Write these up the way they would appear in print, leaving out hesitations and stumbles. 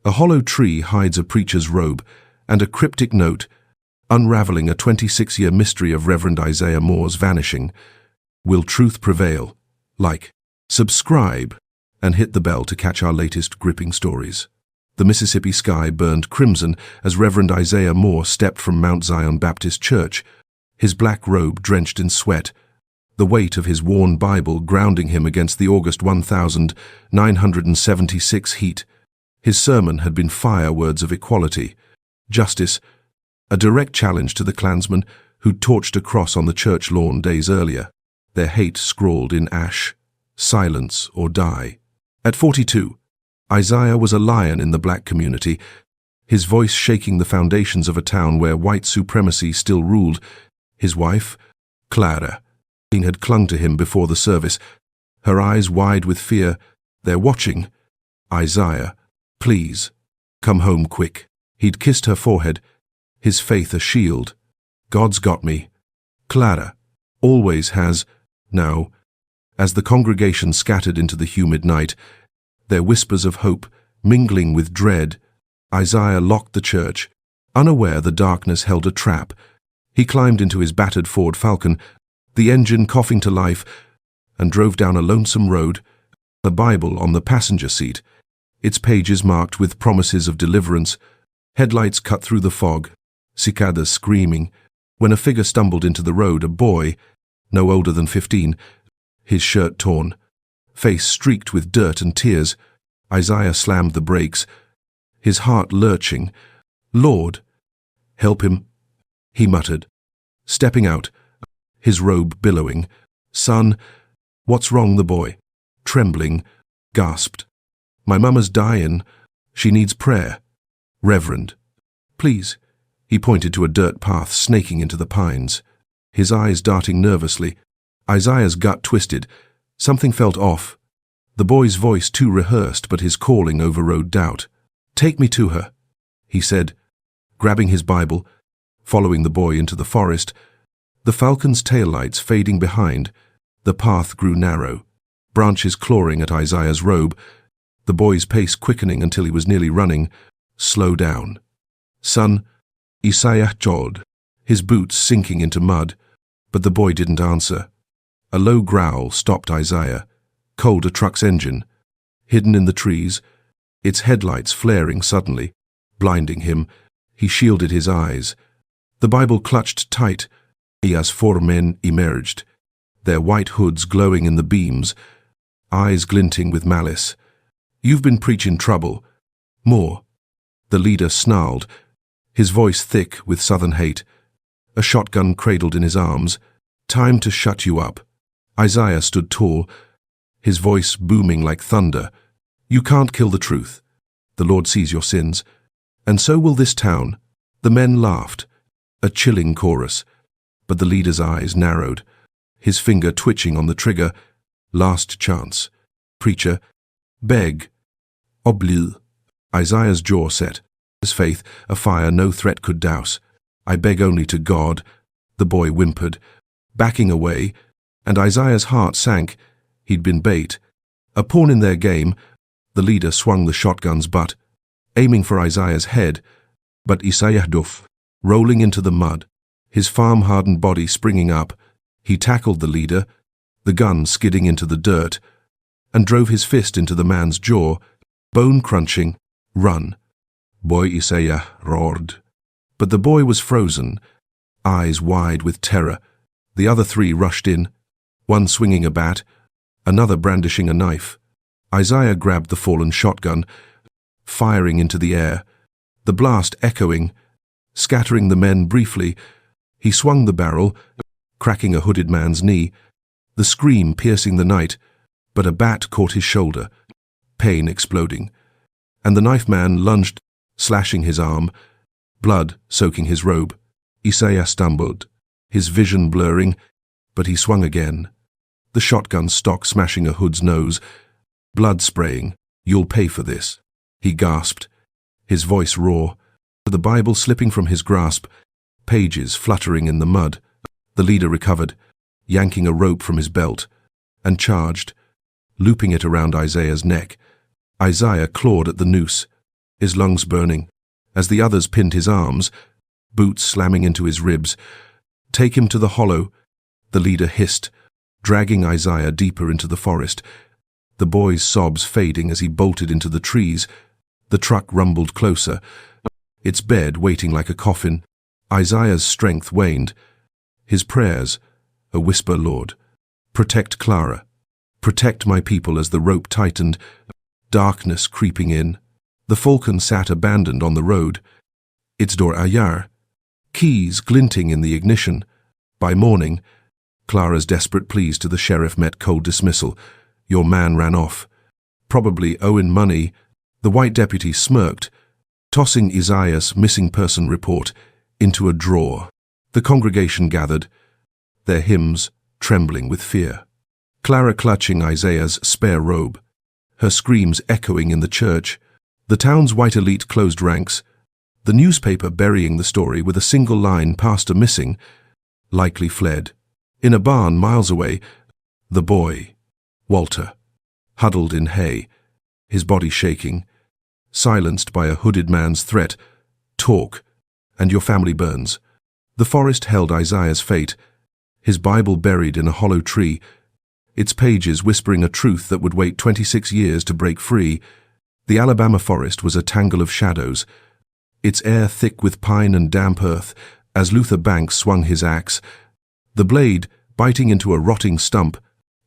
A hollow tree hides a preacher's robe, and a cryptic note, unraveling a 26-year mystery of Reverend Isaiah Moore's vanishing. Will truth prevail? Like, subscribe, and hit the bell to catch our latest gripping stories. The Mississippi sky burned crimson as Reverend Isaiah Moore stepped from Mount Zion Baptist Church, his black robe drenched in sweat, the weight of his worn Bible grounding him against the August 1976 heat. His sermon had been fire words of equality, justice, a direct challenge to the Klansmen who'd torched a cross on the church lawn days earlier, their hate scrawled in ash, silence or die. At 42, Isaiah was a lion in the black community, his voice shaking the foundations of a town where white supremacy still ruled. His wife, Clara, had clung to him before the service, her eyes wide with fear. They're watching. Isaiah, please, come home quick. He'd kissed her forehead, his faith a shield. God's got me. Clara, always has, now. As the congregation scattered into the humid night, their whispers of hope mingling with dread, Isaiah locked the church, unaware the darkness held a trap. He climbed into his battered Ford Falcon, the engine coughing to life, and drove down a lonesome road, the Bible on the passenger seat, its pages marked with promises of deliverance, headlights cut through the fog, cicadas screaming. When a figure stumbled into the road, a boy, no older than 15, his shirt torn, face streaked with dirt and tears. Isaiah slammed the brakes, his heart lurching. Lord, help him, he muttered, stepping out, his robe billowing. Son, what's wrong? The boy, trembling, gasped. My mama's dying. She needs prayer. Reverend, please. He pointed to a dirt path snaking into the pines, his eyes darting nervously. Isaiah's gut twisted. Something felt off. The boy's voice too rehearsed, but his calling overrode doubt. Take me to her, he said, grabbing his Bible, following the boy into the forest. The falcon's taillights fading behind, the path grew narrow, branches clawing at Isaiah's robe, the boy's pace quickening until he was nearly running. Slow down. Son, Isaiah jawed, his boots sinking into mud, but the boy didn't answer. A low growl stopped Isaiah, cold a truck's engine, hidden in the trees, its headlights flaring suddenly, blinding him. He shielded his eyes. The Bible clutched tight. As 4 men emerged, their white hoods glowing in the beams, eyes glinting with malice. You've been preaching trouble. More. The leader snarled, his voice thick with southern hate, a shotgun cradled in his arms. Time to shut you up. Isaiah stood tall, his voice booming like thunder. You can't kill the truth. The Lord sees your sins, and so will this town. The men laughed, a chilling chorus, but the leader's eyes narrowed, his finger twitching on the trigger. Last chance. Preacher, beg. Oblil. Isaiah's jaw set, his faith a fire no threat could douse. I beg only to God, the boy whimpered, backing away, and Isaiah's heart sank. He'd been bait, a pawn in their game. The leader swung the shotgun's butt, aiming for Isaiah's head, but Isaiah duff, rolling into the mud, his farm-hardened body springing up. He tackled the leader, the gun skidding into the dirt, and drove his fist into the man's jaw, bone-crunching. Run. Boy Isaiah roared. But the boy was frozen, eyes wide with terror. The other 3 rushed in, one swinging a bat, another brandishing a knife. Isaiah grabbed the fallen shotgun, firing into the air, the blast echoing, scattering the men briefly. He swung the barrel, cracking a hooded man's knee, the scream piercing the night, but a bat caught his shoulder, pain exploding, and the knife man lunged, slashing his arm, blood soaking his robe. Isaiah stumbled, his vision blurring, but he swung again, the shotgun stock smashing a hood's nose, blood spraying. You'll pay for this, he gasped, his voice raw, the Bible slipping from his grasp, pages fluttering in the mud. The leader recovered, yanking a rope from his belt, and charged, looping it around Isaiah's neck. Isaiah clawed at the noose, his lungs burning, as the others pinned his arms, boots slamming into his ribs. "Take him to the hollow," the leader hissed, dragging Isaiah deeper into the forest. The boy's sobs fading as he bolted into the trees. The truck rumbled closer, its bed waiting like a coffin. Isaiah's strength waned. His prayers, a whisper, "Lord, protect Clara. Protect my people," as the rope tightened, darkness creeping in. The Falcon sat abandoned on the road, its door ajar, keys glinting in the ignition. By morning, Clara's desperate pleas to the sheriff met cold dismissal. "Your man ran off. Probably owing money." The white deputy smirked, tossing Isaiah's missing person report into a drawer. The congregation gathered, their hymns trembling with fear. Clara clutching Isaiah's spare robe, her screams echoing in the church. The town's white elite closed ranks, the newspaper burying the story with a single line, "Pastor missing," likely fled. In a barn miles away, the boy, Walter, huddled in hay, his body shaking, silenced by a hooded man's threat, "Talk, and your family burns." The forest held Isaiah's fate, his Bible buried in a hollow tree, its pages whispering a truth that would wait 26 years to break free. The Alabama forest was a tangle of shadows, its air thick with pine and damp earth, as Luther Banks swung his axe, the blade biting into a rotting stump.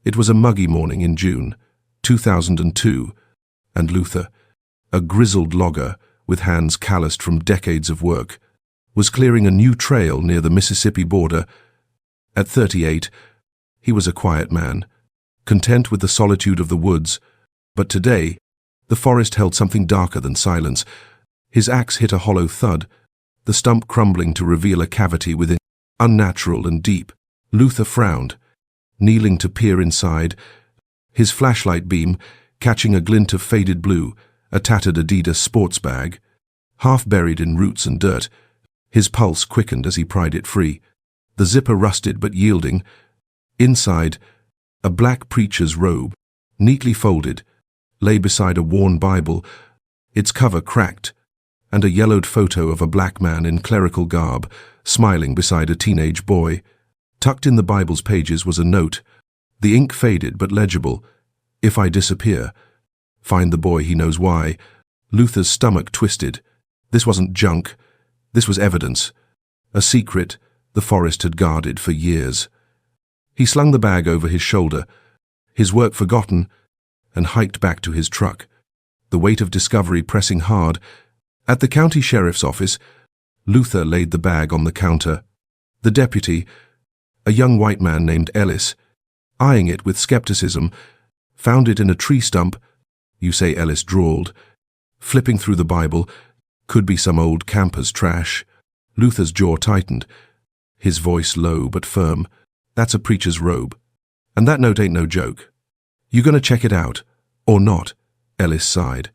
It was a muggy morning in June, 2002, and Luther, a grizzled logger with hands calloused from decades of work, was clearing a new trail near the Mississippi border. At 38, he was a quiet man, content with the solitude of the woods, but today, the forest held something darker than silence. His axe hit a hollow thud, the stump crumbling to reveal a cavity within, unnatural and deep. Luther frowned, kneeling to peer inside, his flashlight beam catching a glint of faded blue, a tattered Adidas sports bag, half buried in roots and dirt. His pulse quickened as he pried it free. The zipper rusted but yielding. Inside, a black preacher's robe, neatly folded, lay beside a worn Bible, its cover cracked, and a yellowed photo of a black man in clerical garb, smiling beside a teenage boy. Tucked in the Bible's pages was a note, the ink faded but legible. "If I disappear, find the boy, he knows why." Luther's stomach twisted. This wasn't junk. This was evidence. A secret the forest had guarded for years. He slung the bag over his shoulder, his work forgotten, and hiked back to his truck, the weight of discovery pressing hard. At the county sheriff's office, Luther laid the bag on the counter. The deputy, a young white man named Ellis, eyeing it with skepticism, found it in a tree stump. "You say," Ellis drawled, flipping through the Bible. "Could be some old camper's trash." Luther's jaw tightened, his voice low but firm. "That's a preacher's robe. And that note ain't no joke. You gonna check it out, or not?" Ellis sighed,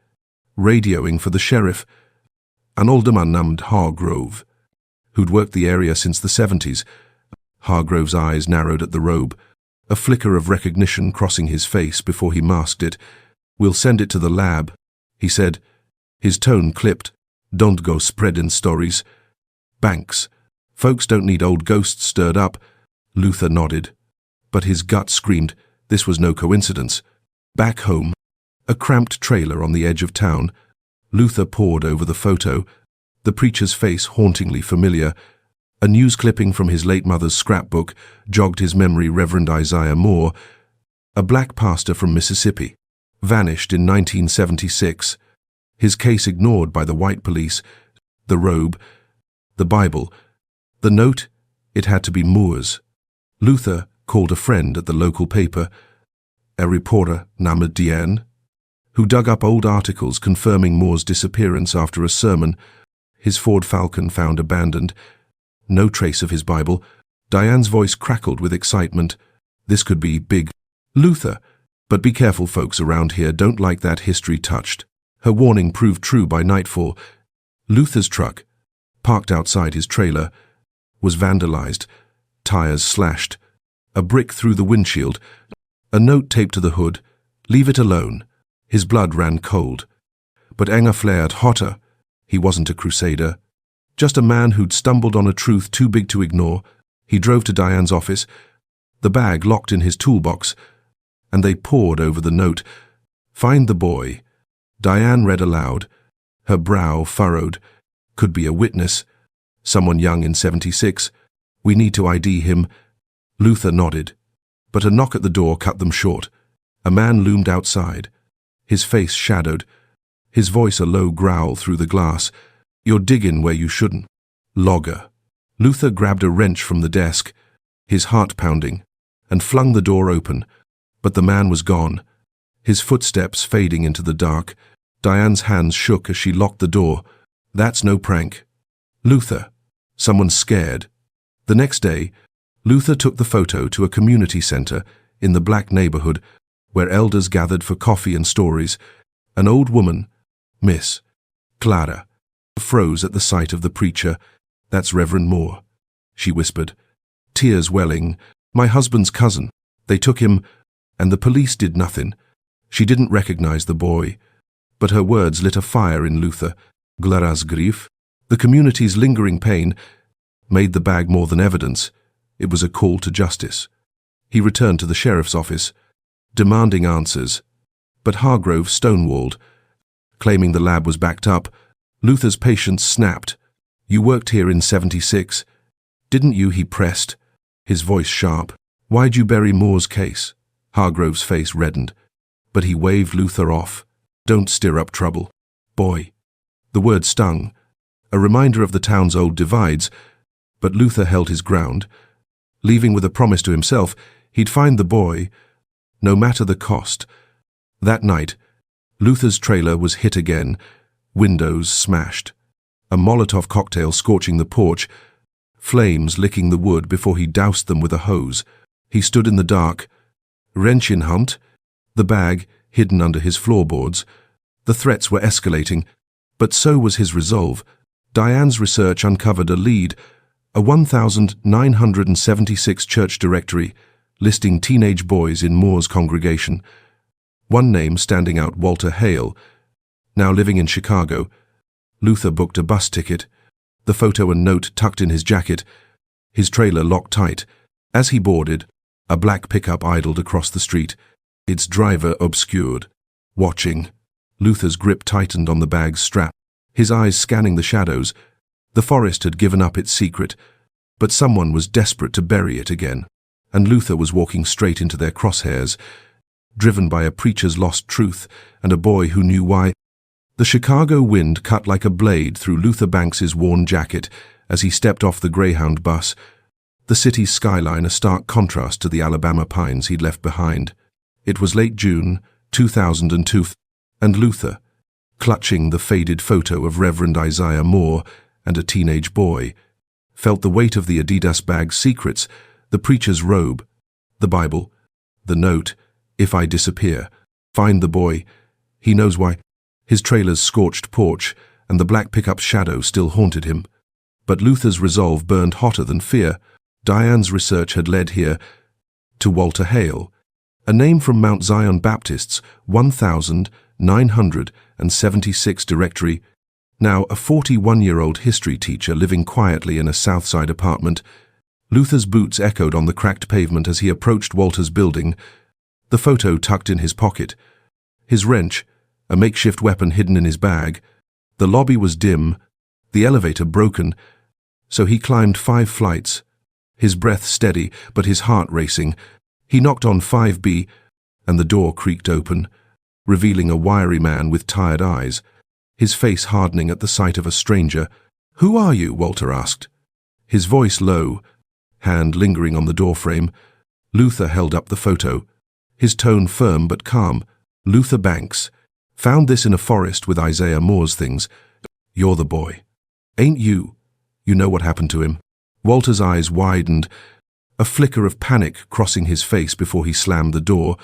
radioing for the sheriff, an alderman named Hargrove, who'd worked the area since the 70s. Hargrove's eyes narrowed at the robe, a flicker of recognition crossing his face before he masked it. "We'll send it to the lab," he said, his tone clipped. "Don't go spreading stories. Banks, folks don't need old ghosts stirred up." Luther nodded, but his gut screamed this was no coincidence. Back home, a cramped trailer on the edge of town, Luther pored over the photo, the preacher's face hauntingly familiar. A news clipping from his late mother's scrapbook jogged his memory. Reverend Isaiah Moore, a black pastor from Mississippi, vanished in 1976, his case ignored by the white police. The robe, the Bible, the note, it had to be Moore's. Luther called a friend at the local paper, a reporter named Diane, who dug up old articles confirming Moore's disappearance after a sermon. His Ford Falcon found abandoned. No trace of his Bible. Diane's voice crackled with excitement. This could be big. "Luther, but be careful, folks around here don't like that history touched." Her warning proved true by nightfall. Luther's truck, parked outside his trailer, was vandalized, tires slashed, a brick through the windshield, a note taped to the hood, "Leave it alone." His blood ran cold. But Enger flared hotter. He wasn't a crusader, just a man who'd stumbled on a truth too big to ignore. He drove to Diane's office, the bag locked in his toolbox, and they pored over the note. "Find the boy." Diane read aloud, her brow furrowed. "Could be a witness. Someone young in 76. We need to ID him." Luther nodded, but a knock at the door cut them short. A man loomed outside, his face shadowed, his voice a low growl through the glass. "You're digging where you shouldn't." Logger. Luther grabbed a wrench from the desk, his heart pounding, and flung the door open, but the man was gone, his footsteps fading into the dark. Diane's hands shook as she locked the door. "That's no prank." "Luther, someone's scared." The next day, Luther took the photo to a community center in the black neighborhood where elders gathered for coffee and stories. An old woman, Miss Clara, froze at the sight of the preacher. "That's Reverend Moore," she whispered, tears welling. "My husband's cousin. They took him, and the police did nothing." She didn't recognize the boy, but her words lit a fire in Luther. Clara's grief, the community's lingering pain, made the bag more than evidence. It was a call to justice. He returned to the sheriff's office, demanding answers, but Hargrove stonewalled, claiming the lab was backed up. Luther's patience snapped. "You worked here in 76, didn't you?" he pressed, his voice sharp. "Why'd you bury Moore's case?" Hargrove's face reddened, but he waved Luther off. "Don't stir up trouble, boy." The word stung, a reminder of the town's old divides, but Luther held his ground, leaving with a promise to himself he'd find the boy, no matter the cost. That night, Luther's trailer was hit again, windows smashed, a Molotov cocktail scorching the porch, flames licking the wood before he doused them with a hose. He stood in the dark, wrench in hand, the bag hidden under his floorboards. The threats were escalating, but so was his resolve. Diane's research uncovered a lead, a 1,976 church directory listing teenage boys in Moore's congregation. One name standing out, Walter Hale, now living in Chicago. Luther booked a bus ticket, the photo and note tucked in his jacket, his trailer locked tight. As he boarded, a black pickup idled across the street, its driver obscured. Watching, Luther's grip tightened on the bag's strap, his eyes scanning the shadows. The forest had given up its secret, but someone was desperate to bury it again, and Luther was walking straight into their crosshairs, driven by a preacher's lost truth and a boy who knew why. The Chicago wind cut like a blade through Luther Banks's worn jacket as he stepped off the Greyhound bus, the city's skyline a stark contrast to the Alabama pines he'd left behind. It was late June, 2002, and Luther, clutching the faded photo of Reverend Isaiah Moore and a teenage boy, felt the weight of the Adidas bag's secrets, the preacher's robe, the Bible, the note, "If I disappear, find the boy. He knows why." His trailer's scorched porch and the black pickup's shadow still haunted him. But Luther's resolve burned hotter than fear. Diane's research had led here to Walter Hale, a name from Mount Zion Baptist's 1,976 directory, now a 41-year-old history teacher living quietly in a Southside apartment. Luther's boots echoed on the cracked pavement as he approached Walter's building, the photo tucked in his pocket, his wrench, a makeshift weapon hidden in his bag. The lobby was dim, the elevator broken, so he climbed 5 flights, his breath steady but his heart racing. He knocked on 5B, and the door creaked open, revealing a wiry man with tired eyes, his face hardening at the sight of a stranger. "Who are you?" Walter asked, his voice low, hand lingering on the doorframe. Luther held up the photo, his tone firm but calm. "Luther Banks. Found this in a forest with Isaiah Moore's things. You're the boy, ain't you? You know what happened to him?" Walter's eyes widened, a flicker of panic crossing his face before he slammed the door.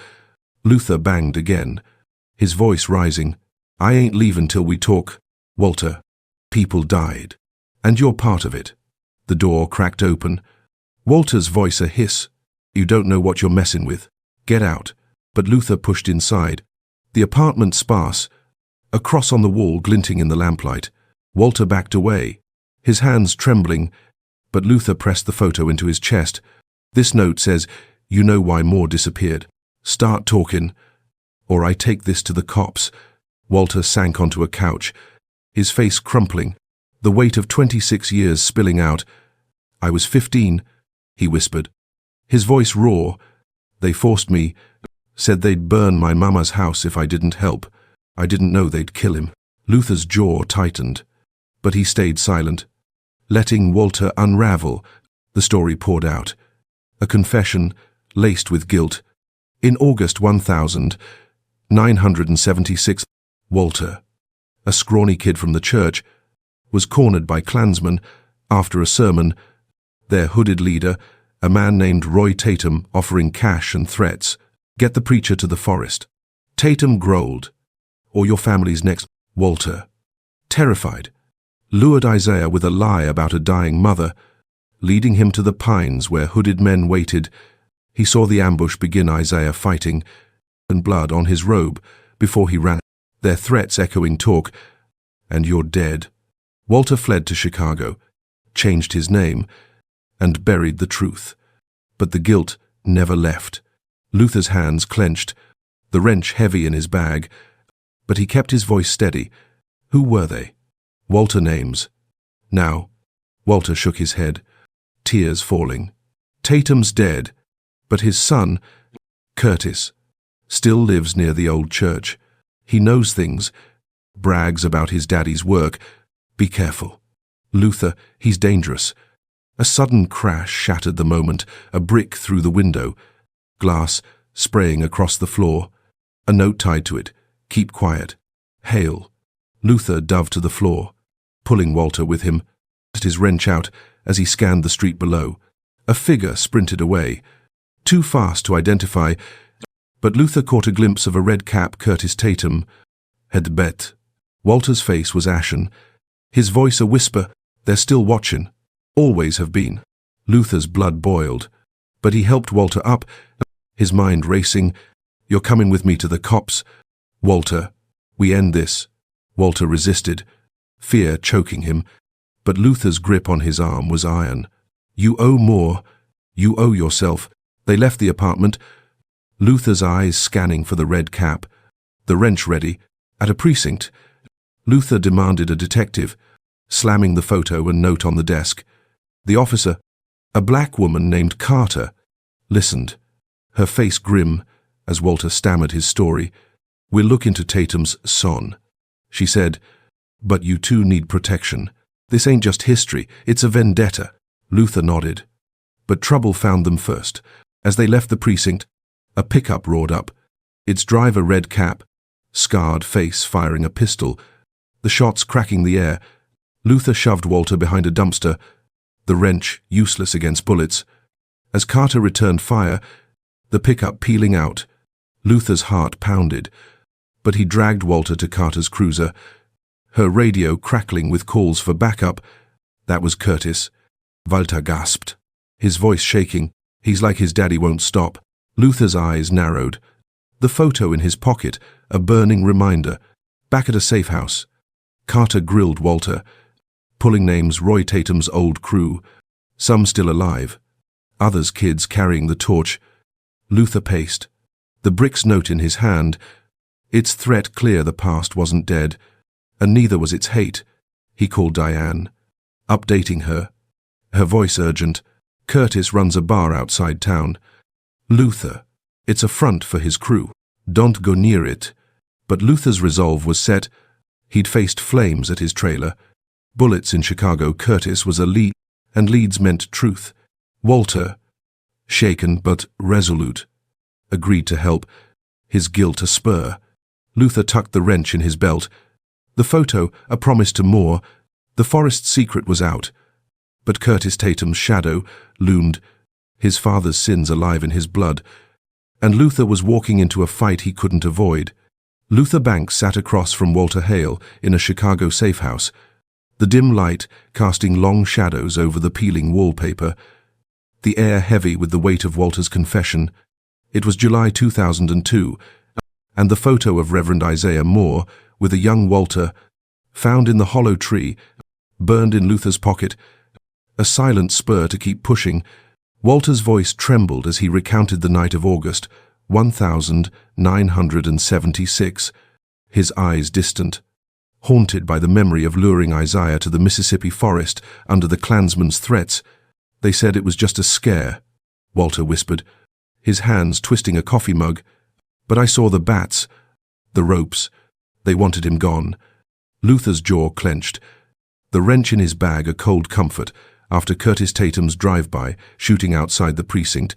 Luther banged again, his voice rising. "I ain't leaving till we talk, Walter. People died, and you're part of it." The door cracked open, Walter's voice a hiss. "You don't know what you're messing with. Get out." But Luther pushed inside. The apartment sparse, a cross on the wall glinting in the lamplight. Walter backed away, his hands trembling, but Luther pressed the photo into his chest. "This note says, you know why Moore disappeared. Start talking, or I take this to the cops." Walter sank onto a couch, his face crumpling, the weight of 26 years spilling out. "I was 15, he whispered, his voice raw. "They forced me, said they'd burn my mama's house if I didn't help. I didn't know they'd kill him." Luther's jaw tightened, but he stayed silent. Letting Walter unravel, the story poured out. A confession laced with guilt. In August 1976, Walter, a scrawny kid from the church, was cornered by Klansmen after a sermon, their hooded leader, a man named Roy Tatum, offering cash and threats. "Get the preacher to the forest." Tatum growled, "or your family's next." Walter, terrified, lured Isaiah with a lie about a dying mother, leading him to the pines where hooded men waited. He saw the ambush begin, Isaiah fighting, and blood on his robe before he ran, their threats echoing talk, "And you're dead." Walter fled to Chicago, changed his name, and buried the truth. But the guilt never left. Luther's hands clenched, the wrench heavy in his bag, but he kept his voice steady. Who were they? Walter names. Now, Walter shook his head, tears falling. Tatum's dead, but his son, Curtis, still lives near the old church. He knows things, brags about his daddy's work. Be careful. Luther, he's dangerous. A sudden crash shattered the moment, a brick through the window, glass spraying across the floor, a note tied to it, "Keep quiet. Hail." Luther dove to the floor, pulling Walter with him, his wrench out as he scanned the street below. A figure sprinted away, too fast to identify, but Luther caught a glimpse of a red cap Curtis Tatum had bet. Walter's face was ashen, his voice a whisper, "They're still watching. Always have been." Luther's blood boiled, but he helped Walter up, his mind racing. "You're coming with me to the cops." "Walter, we end this." Walter resisted, fear choking him, but Luther's grip on his arm was iron. "You owe more. You owe yourself." They left the apartment, Luther's eyes scanning for the red cap, the wrench ready. At a precinct, Luther demanded a detective, slamming the photo and note on the desk. The officer, a black woman named Carter, listened, her face grim as Walter stammered his story. "We'll look into Tatum's son," she said, "but you two need protection. This ain't just history, it's a vendetta." Luther nodded. But trouble found them first. As they left the precinct, a pickup roared up, its driver red cap, scarred face firing a pistol, the shots cracking the air. Luther shoved Walter behind a dumpster, the wrench useless against bullets. As Carter returned fire, the pickup peeling out, Luther's heart pounded, but he dragged Walter to Carter's cruiser, her radio crackling with calls for backup. That was Curtis. Walter gasped, his voice shaking. "He's like his daddy, won't stop." Luther's eyes narrowed. The photo in his pocket, a burning reminder, back at a safe house. Carter grilled Walter, pulling names Roy Tatum's old crew, some still alive, others kids carrying the torch. Luther paced, the brick's note in his hand, its threat clear the past wasn't dead, and neither was its hate. He called Diane, updating her, her voice urgent. "Curtis runs a bar outside town. Luther, it's a front for his crew. Don't go near it." But Luther's resolve was set. He'd faced flames at his trailer, bullets in Chicago. Curtis was a lead, and leads meant truth. Walter, shaken but resolute, agreed to help, his guilt a spur. Luther tucked the wrench in his belt. The photo, a promise to Moore. The forest's secret was out, but Curtis Tatum's shadow loomed, his father's sins alive in his blood, and Luther was walking into a fight he couldn't avoid. Luther Banks sat across from Walter Hale in a Chicago safe house, the dim light casting long shadows over the peeling wallpaper, the air heavy with the weight of Walter's confession. It was July 2002, and the photo of Reverend Isaiah Moore with a young Walter, found in the hollow tree, burned in Luther's pocket, a silent spur to keep pushing. Walter's voice trembled as he recounted the night of August, 1976, his eyes distant, haunted by the memory of luring Isaiah to the Mississippi forest under the Klansman's threats. They said it was just a scare, Walter whispered, his hands twisting a coffee mug. But I saw the bats, the ropes. They wanted him gone. Luther's jaw clenched, the wrench in his bag a cold comfort after Curtis Tatum's drive-by, shooting outside the precinct.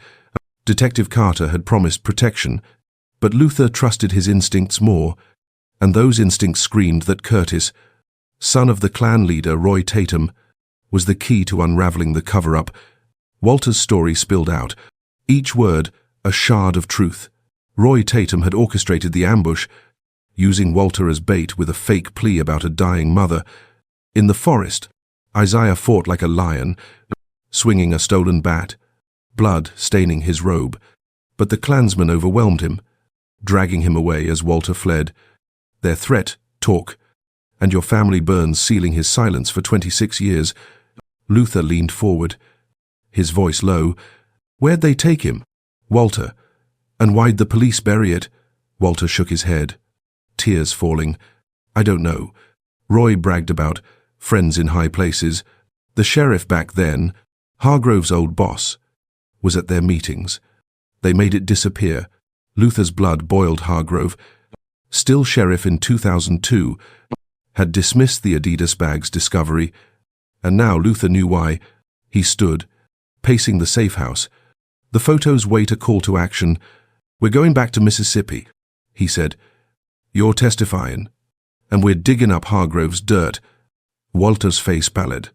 Detective Carter had promised protection, but Luther trusted his instincts more, and those instincts screamed that Curtis, son of the Klan leader Roy Tatum, was the key to unraveling the cover-up. Walter's story spilled out, each word a shard of truth. Roy Tatum had orchestrated the ambush, using Walter as bait with a fake plea about a dying mother. In the forest, Isaiah fought like a lion, swinging a stolen bat, blood staining his robe. But the Klansmen overwhelmed him, dragging him away as Walter fled. Their threat, talk, and your family burns, sealing his silence for 26 years. Luther leaned forward, his voice low. Where'd they take him? Walter. And why'd the police bury it? Walter shook his head, tears falling. I don't know. Roy bragged about friends in high places. The sheriff back then, Hargrove's old boss, was at their meetings. They made it disappear. Luther's blood boiled. Hargrove, still sheriff in 2002, had dismissed the Adidas bag's discovery, and now Luther knew why. He stood, pacing the safe house. The photos wait a call to action. We're going back to Mississippi, he said. You're testifying, and we're digging up Hargrove's dirt. Walter's face pallid,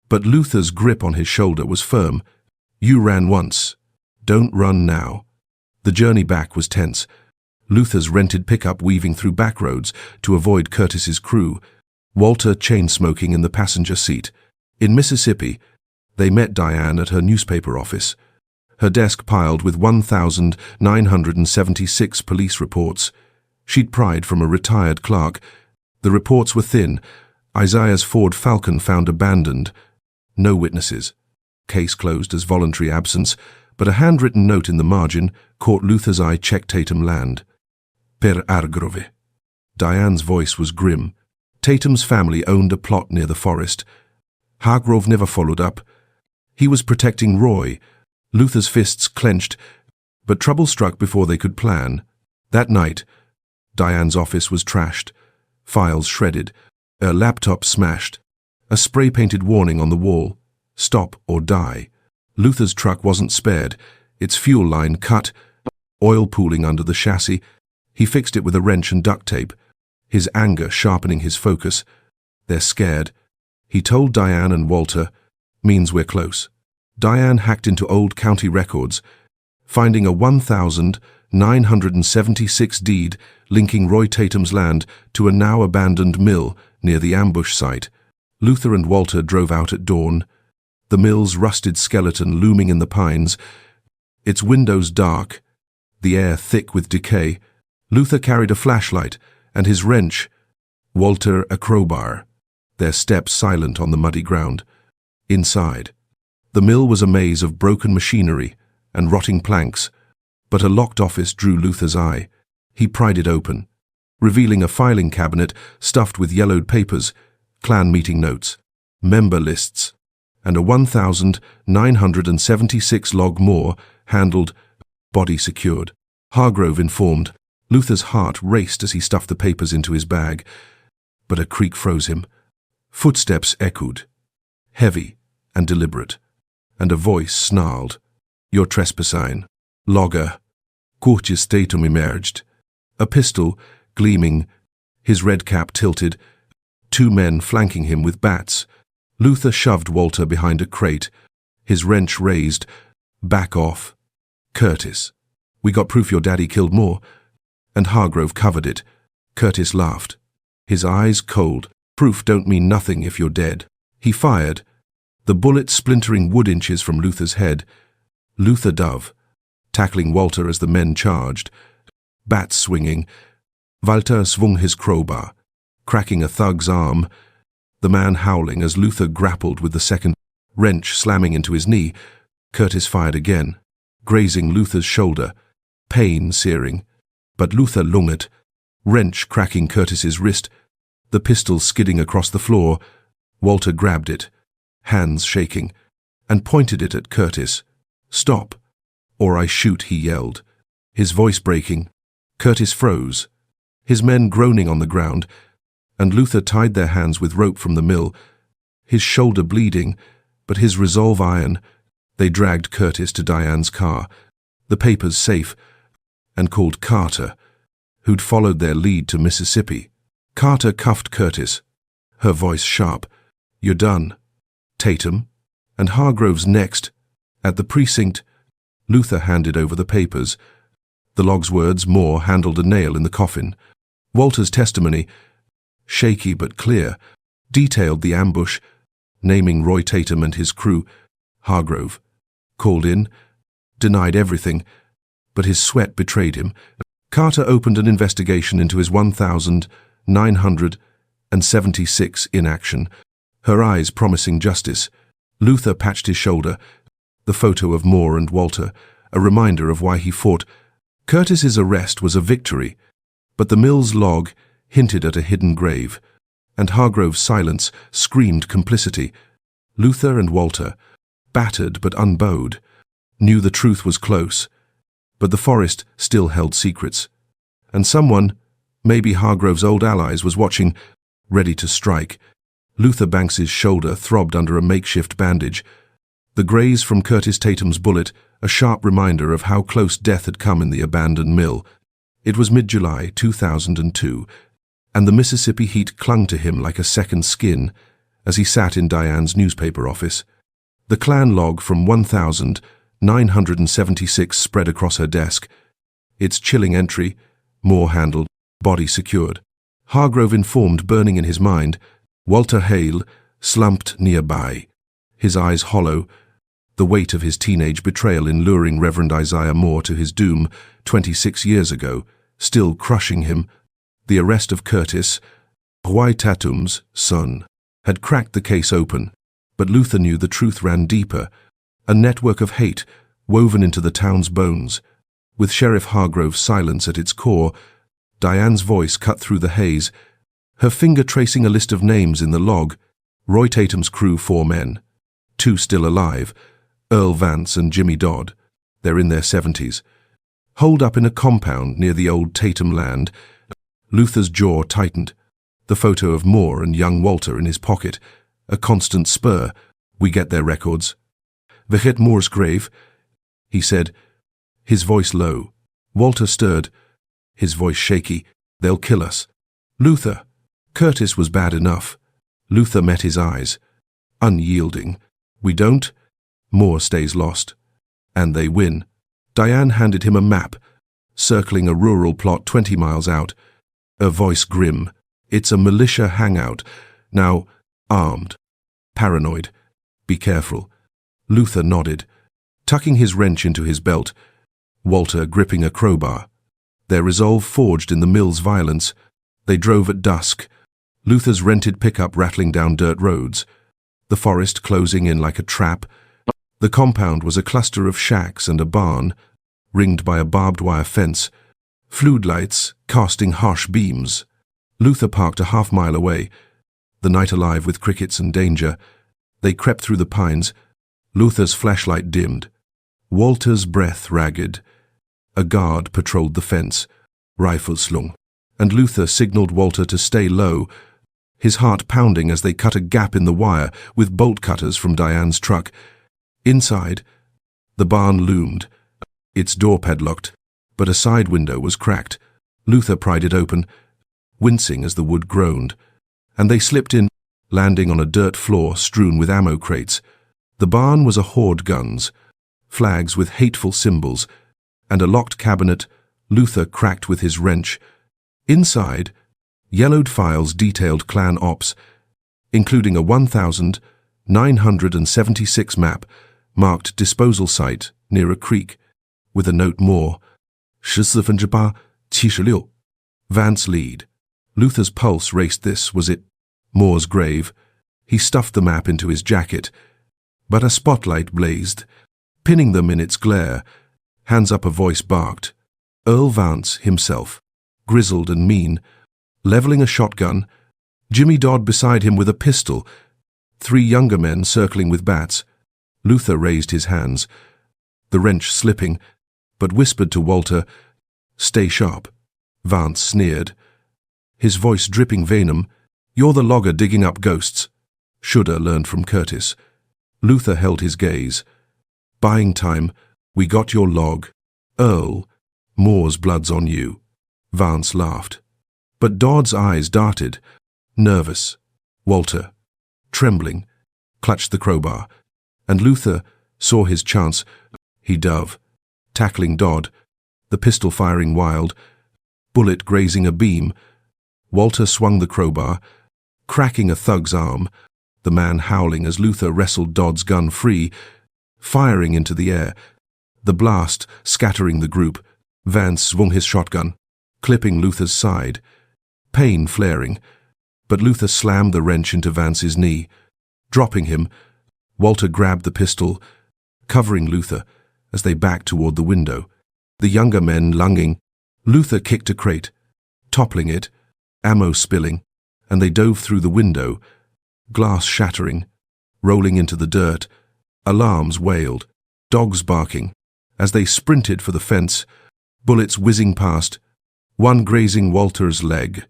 but Luther's grip on his shoulder was firm. You ran once. Don't run now. The journey back was tense. Luther's rented pickup weaving through back roads to avoid Curtis's crew. Walter chain-smoking in the passenger seat. In Mississippi, they met Diane at her newspaper office, her desk piled with 1,976 police reports. She'd pried from a retired clerk. The reports were thin. Isaiah's Ford Falcon found abandoned. No witnesses. Case closed as voluntary absence, but a handwritten note in the margin caught Luther's eye. Check Tatum land. Per Hargrove. Diane's voice was grim. Tatum's family owned a plot near the forest. Hargrove never followed up. He was protecting Roy. Luther's fists clenched, but trouble struck before they could plan. That night, Diane's office was trashed, files shredded, her laptop smashed, a spray-painted warning on the wall, stop or die. Luther's truck wasn't spared, its fuel line cut, oil pooling under the chassis. He fixed it with a wrench and duct tape, his anger sharpening his focus. They're scared. He told Diane and Walter, means we're close. Diane hacked into old county records, finding a 1,976 deed linking Roy Tatum's land to a now-abandoned mill near the ambush site. Luther and Walter drove out at dawn, the mill's rusted skeleton looming in the pines, its windows dark, the air thick with decay. Luther carried a flashlight and his wrench, Walter a crowbar, their steps silent on the muddy ground. Inside, the mill was a maze of broken machinery and rotting planks, but a locked office drew Luther's eye. He pried it open, revealing a filing cabinet stuffed with yellowed papers, Klan meeting notes, member lists, and a 1,976 log more handled, body secured. Hargrove informed. Luther's heart raced as he stuffed the papers into his bag, but a creak froze him. Footsteps echoed, heavy and deliberate, and a voice snarled. You're trespassing. Logger. Curtis Tatum emerged. A pistol, gleaming, his red cap tilted, two men flanking him with bats. Luther shoved Walter behind a crate, his wrench raised. Back off. Curtis. We got proof your daddy killed more. And Hargrove covered it. Curtis laughed, his eyes cold. Proof don't mean nothing if you're dead. He fired, the bullet splintering wood inches from Luther's head. Luther dove, tackling Walter as the men charged. Bats swinging. Walter swung his crowbar, cracking a thug's arm, the man howling as Luther grappled with the second wrench slamming into his knee. Curtis fired again, grazing Luther's shoulder, pain searing. But Luther lunged, wrench cracking Curtis's wrist, the pistol skidding across the floor. Walter grabbed it, hands shaking, and pointed it at Curtis. "Stop, or I shoot," he yelled, his voice breaking. Curtis froze, his men groaning on the ground, and Luther tied their hands with rope from the mill, his shoulder bleeding, but his resolve iron. They dragged Curtis to Diane's car, the papers safe, and called Carter, who'd followed their lead to Mississippi. Carter cuffed Curtis, her voice sharp. "You're done. Tatum, and Hargrove's next." At the precinct, Luther handed over the papers. The log's words, Moore handled a nail in the coffin. Walter's testimony, shaky but clear, detailed the ambush, naming Roy Tatum and his crew. Hargrove called in, denied everything, but his sweat betrayed him. Carter opened an investigation into his 1,976 inaction, her eyes promising justice. Luther patched his shoulder, the photo of Moore and Walter, a reminder of why he fought. Curtis's arrest was a victory, but the mill's log hinted at a hidden grave, and Hargrove's silence screamed complicity. Luther and Walter, battered but unbowed, knew the truth was close, but the forest still held secrets. And someone, maybe Hargrove's old allies, was watching, ready to strike. Luther Banks's shoulder throbbed under a makeshift bandage. The graze from Curtis Tatum's bullet, a sharp reminder of how close death had come in the abandoned mill. It was mid-July 2002, and the Mississippi heat clung to him like a second skin as he sat in Diane's newspaper office. The Klan log from 1,976 spread across her desk. Its chilling entry, Moore handled, body secured. Hargrove informed, burning in his mind. Walter Hale slumped nearby, his eyes hollow, the weight of his teenage betrayal in luring Reverend Isaiah Moore to his doom 26 years ago, still crushing him. The arrest of Curtis, Roy Tatum's son, had cracked the case open, but Luther knew the truth ran deeper, a network of hate woven into the town's bones. With Sheriff Hargrove's silence at its core, Diane's voice cut through the haze, her finger tracing a list of names in the log. Roy Tatum's crew, 4 men, 2 still alive, Earl Vance and Jimmy Dodd. They're in their 70s. Holed up in a compound near the old Tatum land. Luther's jaw tightened, the photo of Moore and young Walter in his pocket, a constant spur. "We get their records." "We get Moore's grave," he said, his voice low. Walter stirred, his voice shaky. "They'll kill us." "Luther." Curtis was bad enough. Luther met his eyes, unyielding. "We don't." Moore stays lost. And they win. Diane handed him a map, circling a rural plot 20 miles out, her voice grim. "It's a militia hangout. Now, armed. Paranoid. Be careful." Luther nodded, tucking his wrench into his belt, Walter gripping a crowbar. Their resolve forged in the mill's violence. They drove at dusk, Luther's rented pickup rattling down dirt roads, the forest closing in like a trap. The compound was a cluster of shacks and a barn, ringed by a barbed wire fence, floodlights casting harsh beams. Luther parked a half-mile away, the night alive with crickets and danger. They crept through the pines. Luther's flashlight dimmed, Walter's breath ragged. A guard patrolled the fence, rifle slung, and Luther signaled Walter to stay low, his heart pounding as they cut a gap in the wire with bolt cutters from Diane's truck. Inside, the barn loomed, its door padlocked, but a side window was cracked. Luther pried it open, wincing as the wood groaned, and they slipped in, landing on a dirt floor strewn with ammo crates. The barn was a horde guns, flags with hateful symbols, and a locked cabinet Luther cracked with his wrench. Inside, yellowed files detailed Klan ops, including a 1,976 map marked disposal site near a creek, with a note more, 14%76, Vance lead, Luther's pulse raced. This was it, Moore's grave. He stuffed the map into his jacket, but a spotlight blazed, pinning them in its glare. Hands up, a voice barked. Earl Vance himself, grizzled and mean, leveling a shotgun, Jimmy Dodd beside him with a pistol, 3 younger men circling with bats. Luther raised his hands, the wrench slipping, but whispered to Walter, "Stay sharp." Vance sneered, his voice dripping venom. "You're the logger digging up ghosts." Shoulda learned from Curtis. Luther held his gaze. "Buying time. We got your log. Earl, Moore's blood's on you." Vance laughed. But Dodd's eyes darted. Nervous. Walter, trembling, clutched the crowbar, and Luther saw his chance. He dove, tackling Dodd, the pistol firing wild, bullet grazing a beam. Walter swung the crowbar, cracking a thug's arm, the man howling as Luther wrestled Dodd's gun free, firing into the air, the blast scattering the group. Vance swung his shotgun, clipping Luther's side, pain flaring, but Luther slammed the wrench into Vance's knee. Dropping him, Walter grabbed the pistol, covering Luther as they backed toward the window, the younger men lunging. Luther kicked a crate, toppling it, ammo spilling, and they dove through the window, glass shattering, rolling into the dirt. Alarms wailed, dogs barking, as they sprinted for the fence, bullets whizzing past, one grazing Walter's leg,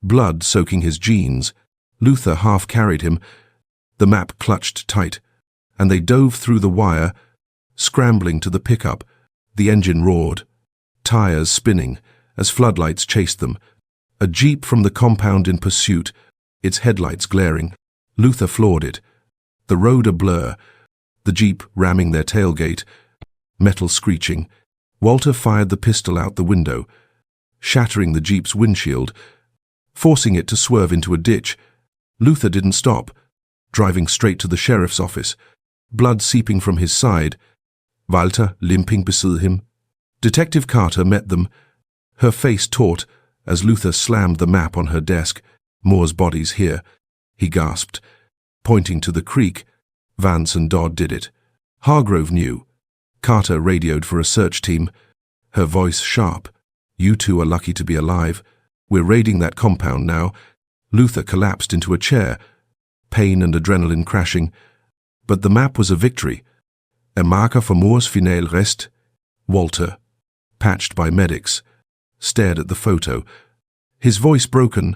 blood soaking his jeans. Luther half carried him, the map clutched tight, and they dove through the wire, scrambling to the pickup. The engine roared, tires spinning as floodlights chased them. A jeep from the compound in pursuit, its headlights glaring. Luther floored it, the road a blur, the jeep ramming their tailgate, metal screeching. Walter fired the pistol out the window, shattering the jeep's windshield, forcing it to swerve into a ditch. Luther didn't stop, driving straight to the sheriff's office, blood seeping from his side. Walter limping beside him. Detective Carter met them, her face taut as Luther slammed the map on her desk. "Moore's body's here," he gasped, pointing to the creek. Vance and Dodd did it. Hargrove knew. Carter radioed for a search team, her voice sharp. "You two are lucky to be alive. We're raiding that compound now." Luther collapsed into a chair, pain and adrenaline crashing. But the map was a victory. A marker for Moore's final rest. Walter, patched by medics, stared at the photo, his voice broken.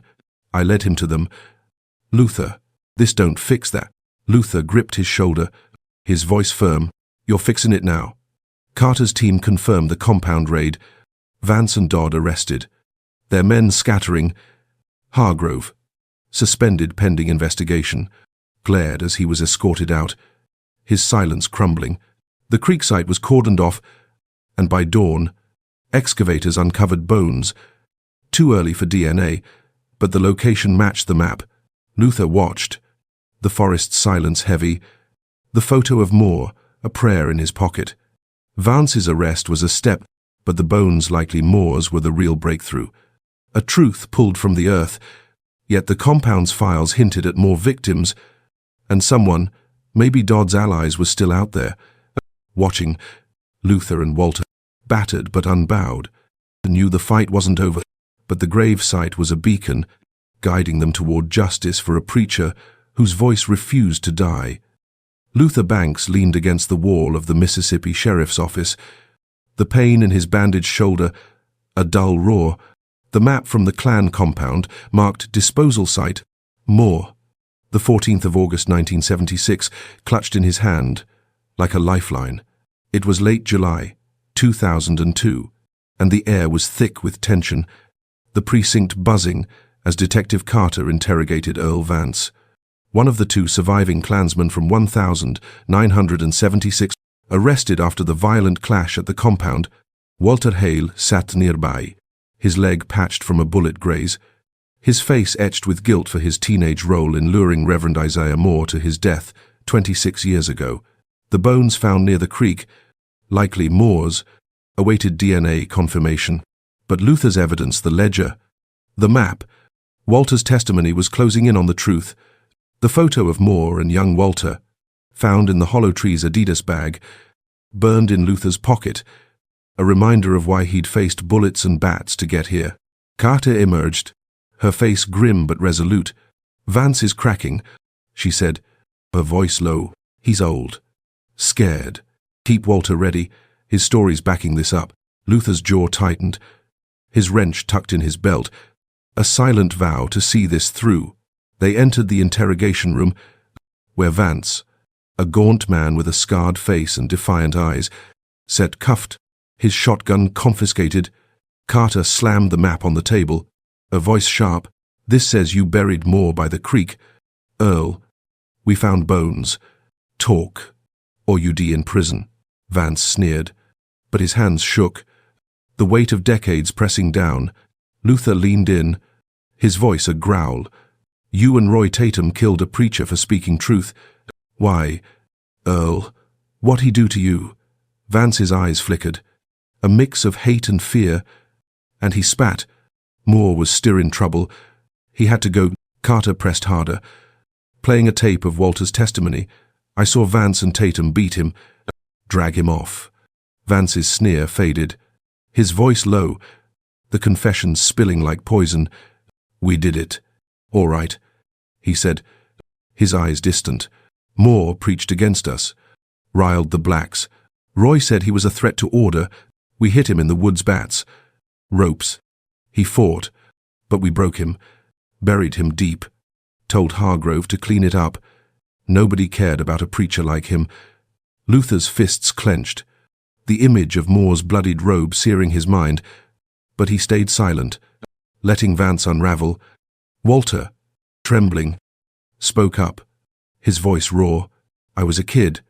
"I led him to them." "Luther, this don't fix that." Luther gripped his shoulder, his voice firm. "You're fixing it now." Carter's team confirmed the compound raid. Vance and Dodd arrested, their men scattering. Hargrove, suspended pending investigation, glared as he was escorted out, his silence crumbling. The creek site was cordoned off, and by dawn, excavators uncovered bones. Too early for DNA, but the location matched the map. Luther watched, the forest silence heavy, the photo of Moore, a prayer in his pocket. Vance's arrest was a step, but the bones, likely Moore's, were the real breakthrough. A truth pulled from the earth, yet the compound's files hinted at more victims, and someone, maybe Dodd's allies, was still out there, watching. Luther and Walter, battered but unbowed, knew the fight wasn't over, but the grave site was a beacon, guiding them toward justice for a preacher whose voice refused to die. Luther Banks leaned against the wall of the Mississippi Sheriff's office, the pain in his bandaged shoulder a dull roar. The map from the Klan compound marked disposal site Moore, the 14th of August 1976, clutched in his hand like a lifeline. It was late July 2002, and the air was thick with tension, the precinct buzzing as Detective Carter interrogated Earl Vance, one of the 2 surviving Klansmen from 1976, arrested after the violent clash at the compound. Walter Hale sat nearby, his leg patched from a bullet graze, his face etched with guilt for his teenage role in luring Reverend Isaiah Moore to his death 26 years ago. The bones found near the creek, likely Moore's, awaited DNA confirmation. But Luther's evidence, the ledger, the map, Walter's testimony was closing in on the truth. The photo of Moore and young Walter, found in the Hollow Tree's Adidas bag, burned in Luther's pocket, a reminder of why he'd faced bullets and bats to get here. Carter emerged, her face grim but resolute. "Vance is cracking," she said, her voice low. "He's old. Scared. Keep Walter ready. His story's backing this up." Luther's jaw tightened, his wrench tucked in his belt, a silent vow to see this through. They entered the interrogation room, where Vance, a gaunt man with a scarred face and defiant eyes, sat cuffed, his shotgun confiscated. Carter slammed the map on the table, a voice sharp. "This says you buried Moore by the creek. Earl, we found bones. Talk, or you'd in prison." Vance sneered, but his hands shook, the weight of decades pressing down. Luther leaned in, his voice a growl. "You and Roy Tatum killed a preacher for speaking truth. Why, Earl? What'd he do to you?" Vance's eyes flickered, a mix of hate and fear, and he spat. Moore was stirring trouble. He had to go. Carter pressed harder, playing a tape of Walter's testimony. "I saw Vance and Tatum beat him, drag him off." Vance's sneer faded, his voice low, the confession spilling like poison. "We did it." "All right," he said, his eyes distant. "Moore preached against us, riled the blacks. Roy said he was a threat to order. We hit him in the woods bats. Ropes. He fought, but we broke him, buried him deep, told Hargrove to clean it up. Nobody cared about a preacher like him." Luther's fists clenched, the image of Moore's bloodied robe searing his mind, but he stayed silent, letting Vance unravel. Walter, trembling, spoke up, his voice raw. "I was a kid.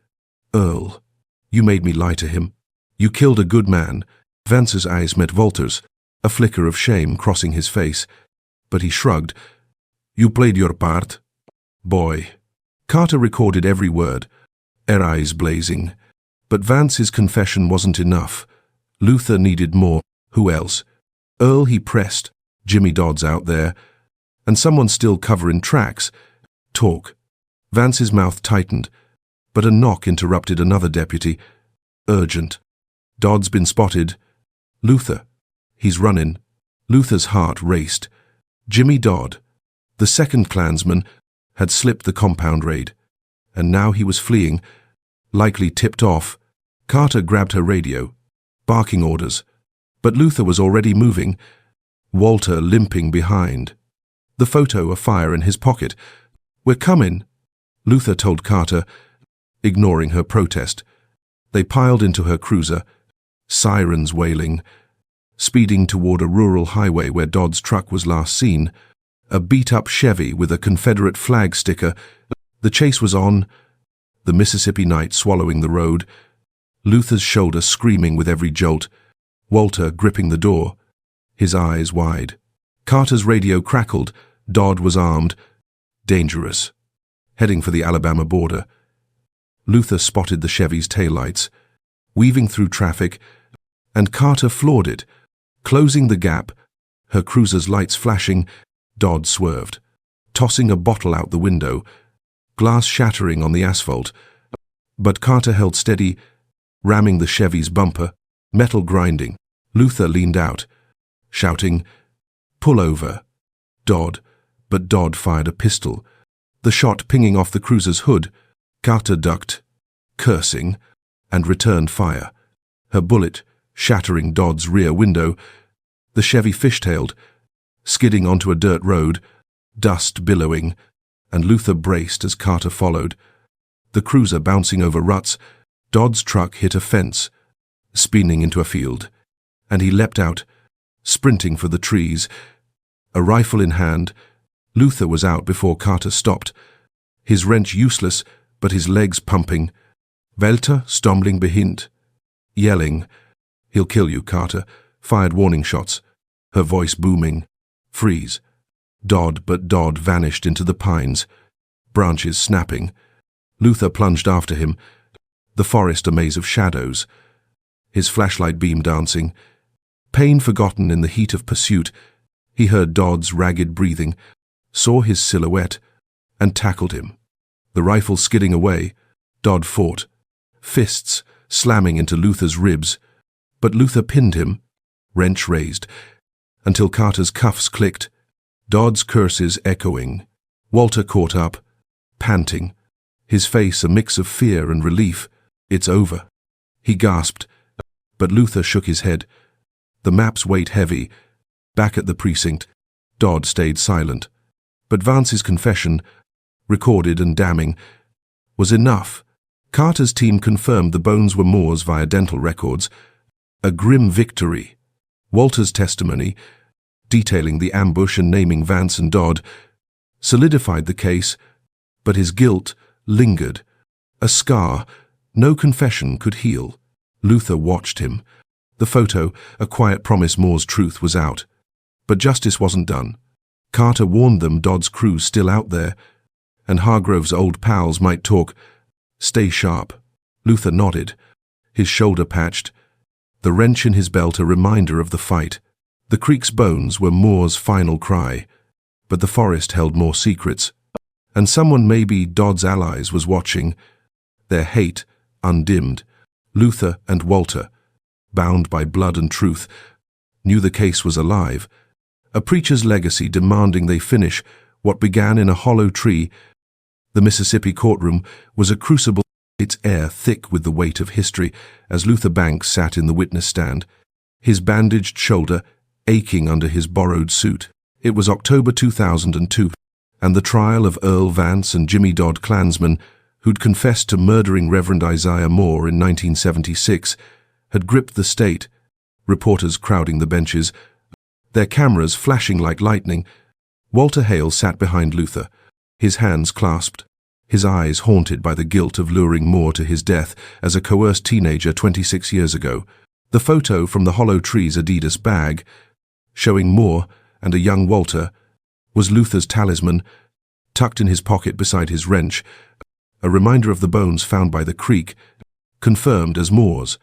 Earl, you made me lie to him. You killed a good man." Vance's eyes met Walter's, a flicker of shame crossing his face, but he shrugged. "You played your part, boy." Carter recorded every word, her eyes blazing. But Vance's confession wasn't enough. Luther needed more. Who else? Earl, he pressed. Jimmy Dodd's out there. And someone still covering tracks. Talk. Vance's mouth tightened, but a knock interrupted another deputy. Urgent. "Dodd's been spotted." "Luther. He's running." Luther's heart raced. Jimmy Dodd, the second Klansman, had slipped the compound raid, and now he was fleeing, likely tipped off. Carter grabbed her radio, barking orders, but Luther was already moving, Walter limping behind, the photo afire in his pocket. "We're coming," Luther told Carter, ignoring her protest. They piled into her cruiser, sirens wailing, speeding toward a rural highway where Dodd's truck was last seen, a beat-up Chevy with a Confederate flag sticker. The chase was on, the Mississippi night swallowing the road, Luther's shoulder screaming with every jolt, Walter gripping the door, his eyes wide. Carter's radio crackled. Dodd was armed, dangerous, heading for the Alabama border. Luther spotted the Chevy's taillights, weaving through traffic, and Carter floored it, closing the gap, her cruiser's lights flashing. Dodd swerved, tossing a bottle out the window, glass shattering on the asphalt. But Carter held steady, ramming the Chevy's bumper, metal grinding. Luther leaned out, shouting, "Pull over, Dodd," but Dodd fired a pistol, the shot pinging off the cruiser's hood. Carter ducked, cursing, and returned fire, her bullet shattering Dodd's rear window. The Chevy fishtailed, skidding onto a dirt road, dust billowing, and Luther braced as Carter followed. The cruiser bouncing over ruts, Dodd's truck hit a fence, spinning into a field, and he leapt out, sprinting for the trees. A rifle in hand, Luther was out before Carter stopped, his wrench useless, but his legs pumping. Walter stumbling behind, yelling, "He'll kill you, Carter," fired warning shots, her voice booming. Freeze. But Dodd vanished into the pines, branches snapping. Luther plunged after him, the forest a maze of shadows, his flashlight beam dancing. Pain forgotten in the heat of pursuit, He heard Dodd's ragged breathing, saw his silhouette, and tackled him. The rifle skidding away, Dodd fought, fists slamming into Luther's ribs, but Luther pinned him, wrench raised, until Carter's cuffs clicked, Dodd's curses echoing. Walter caught up, panting, his face a mix of fear and relief. "It's over," he gasped, but Luther shook his head. The map's weight heavy. Back at the precinct, Dodd stayed silent. But Vance's confession, recorded and damning, was enough. Carter's team confirmed the bones were Moore's via dental records. A grim victory. Walter's testimony, detailing the ambush and naming Vance and Dodd, solidified the case, but his guilt lingered. A scar no confession could heal. Luther watched him. The photo, a quiet promise Moore's truth was out. But justice wasn't done. Carter warned them Dodd's crew's still out there, and Hargrove's old pals might talk. "Stay sharp." Luther nodded, his shoulder patched, the wrench in his belt a reminder of the fight. The creek's bones were Moore's final cry, but the forest held more secrets, and someone, maybe Dodd's allies, was watching, their hate undimmed. Luther and Walter, bound by blood and truth, knew the case was alive, a preacher's legacy demanding they finish what began in a hollow tree. The Mississippi courtroom was a crucible, its air thick with the weight of history, as Luther Banks sat in the witness stand, his bandaged shoulder aching under his borrowed suit. It was October 2002, and the trial of Earl Vance and Jimmy Dodd, Klansmen, who'd confessed to murdering Reverend Isaiah Moore in 1976, had gripped the state, reporters crowding the benches, their cameras flashing like lightning. Walter Hale sat behind Luther, his hands clasped, his eyes haunted by the guilt of luring Moore to his death as a coerced teenager 26 years ago. The photo from the hollow tree's Adidas bag, showing Moore and a young Walter, was Luther's talisman, tucked in his pocket beside his wrench, a reminder of the bones found by the creek, confirmed as Moore's.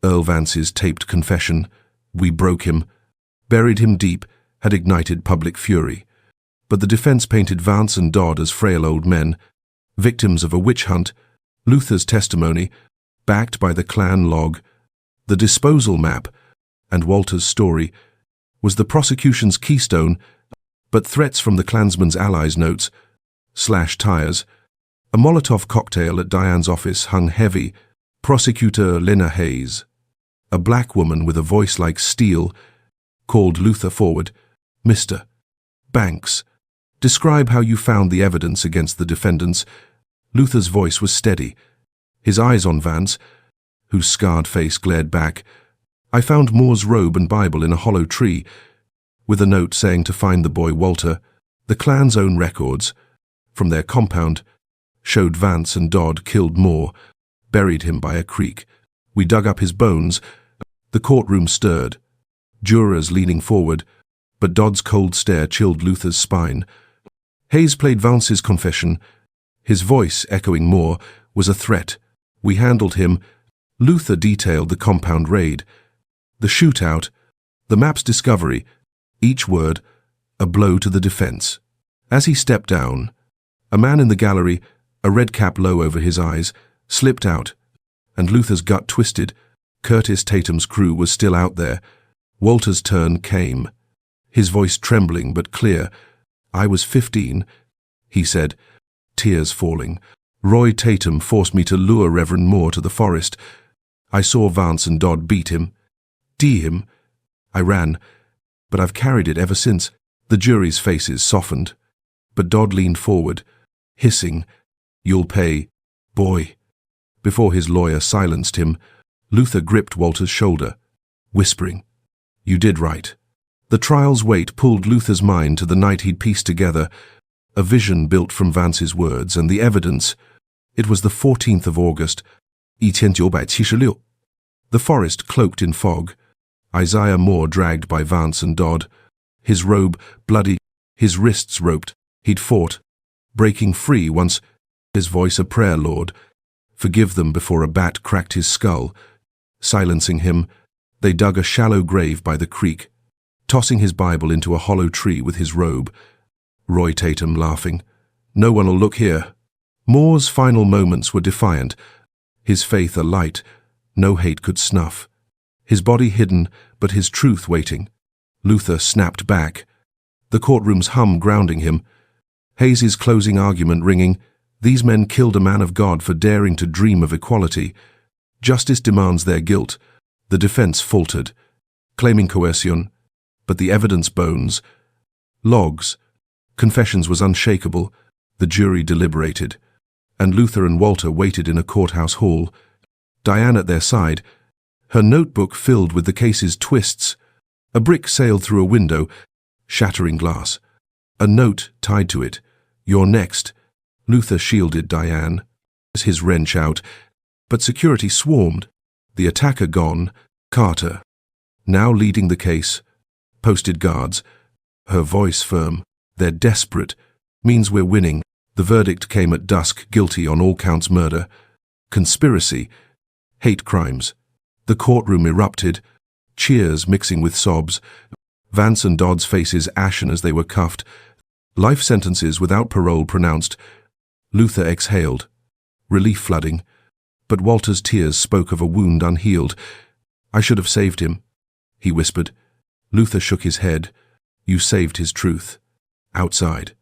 Earl Vance's taped confession, "We broke him, buried him deep," had ignited public fury. But the defense painted Vance and Dodd as frail old men, victims of a witch hunt. Luther's testimony, backed by the Klan log, the disposal map, and Walter's story, was the prosecution's keystone, but threats from the Klansmen's allies' notes, slashed tires, a Molotov cocktail at Diane's office hung heavy. Prosecutor Lena Hayes, a black woman with a voice like steel, called Luther forward. "Mr. Banks, describe how you found the evidence against the defendants." Luther's voice was steady, his eyes on Vance, whose scarred face glared back. "I found Moore's robe and Bible in a hollow tree, with a note saying to find the boy Walter. The Klan's own records, from their compound, showed Vance and Dodd killed Moore, buried him by a creek. We dug up his bones." The courtroom stirred, jurors leaning forward, but Dodd's cold stare chilled Luther's spine. Hayes played Vance's confession. His voice, echoing Moore, was a threat. "We handled him." Luther detailed the compound raid, the shootout, the map's discovery, each word a blow to the defense. As he stepped down, a man in the gallery, a red cap low over his eyes, slipped out, and Luther's gut twisted. Curtis Tatum's crew was still out there. Walter's turn came, his voice trembling but clear. "I was 15, he said, tears falling. "Roy Tatum forced me to lure Reverend Moore to the forest. I saw Vance and Dodd beat him, him. I ran, but I've carried it ever since." The jury's faces softened, but Dodd leaned forward, hissing, "You'll pay, boy." Before his lawyer silenced him, Luther gripped Walter's shoulder, whispering, "You did right." The trial's weight pulled Luther's mind to the night he'd pieced together, a vision built from Vance's words and the evidence. It was the 14th of August, 1976. The forest cloaked in fog, Isaiah Moore dragged by Vance and Dodd, his robe bloody, his wrists roped. He'd fought, breaking free once, his voice a prayer, "Lord, forgive them," before a bat cracked his skull. Silencing him, they dug a shallow grave by the creek, tossing his Bible into a hollow tree with his robe. Roy Tatum laughing. "No one'll look here." Moore's final moments were defiant, his faith alight, no hate could snuff. His body hidden, but his truth waiting. Luther snapped back, the courtroom's hum grounding him. Hayes's closing argument ringing, "These men killed a man of God for daring to dream of equality. Justice demands their guilt." The defense faltered, claiming coercion, but the evidence bones. Logs. Confessions was unshakable. The jury deliberated, and Luther and Walter waited in a courthouse hall, Diane at their side, her notebook filled with the case's twists. A brick sailed through a window, shattering glass. A note tied to it. "You're next." Luther shielded Diane, his wrench out, but security swarmed. The attacker gone, Carter, now leading the case, posted guards, her voice firm. "They're desperate. Means we're winning." The verdict came at dusk, guilty on all counts: murder, conspiracy, hate crimes. The courtroom erupted, cheers mixing with sobs. Vance and Dodd's faces ashen as they were cuffed. Life sentences without parole pronounced. Luther exhaled, relief flooding, but Walter's tears spoke of a wound unhealed. "I should have saved him," he whispered. Luther shook his head. "You saved his truth." Outside,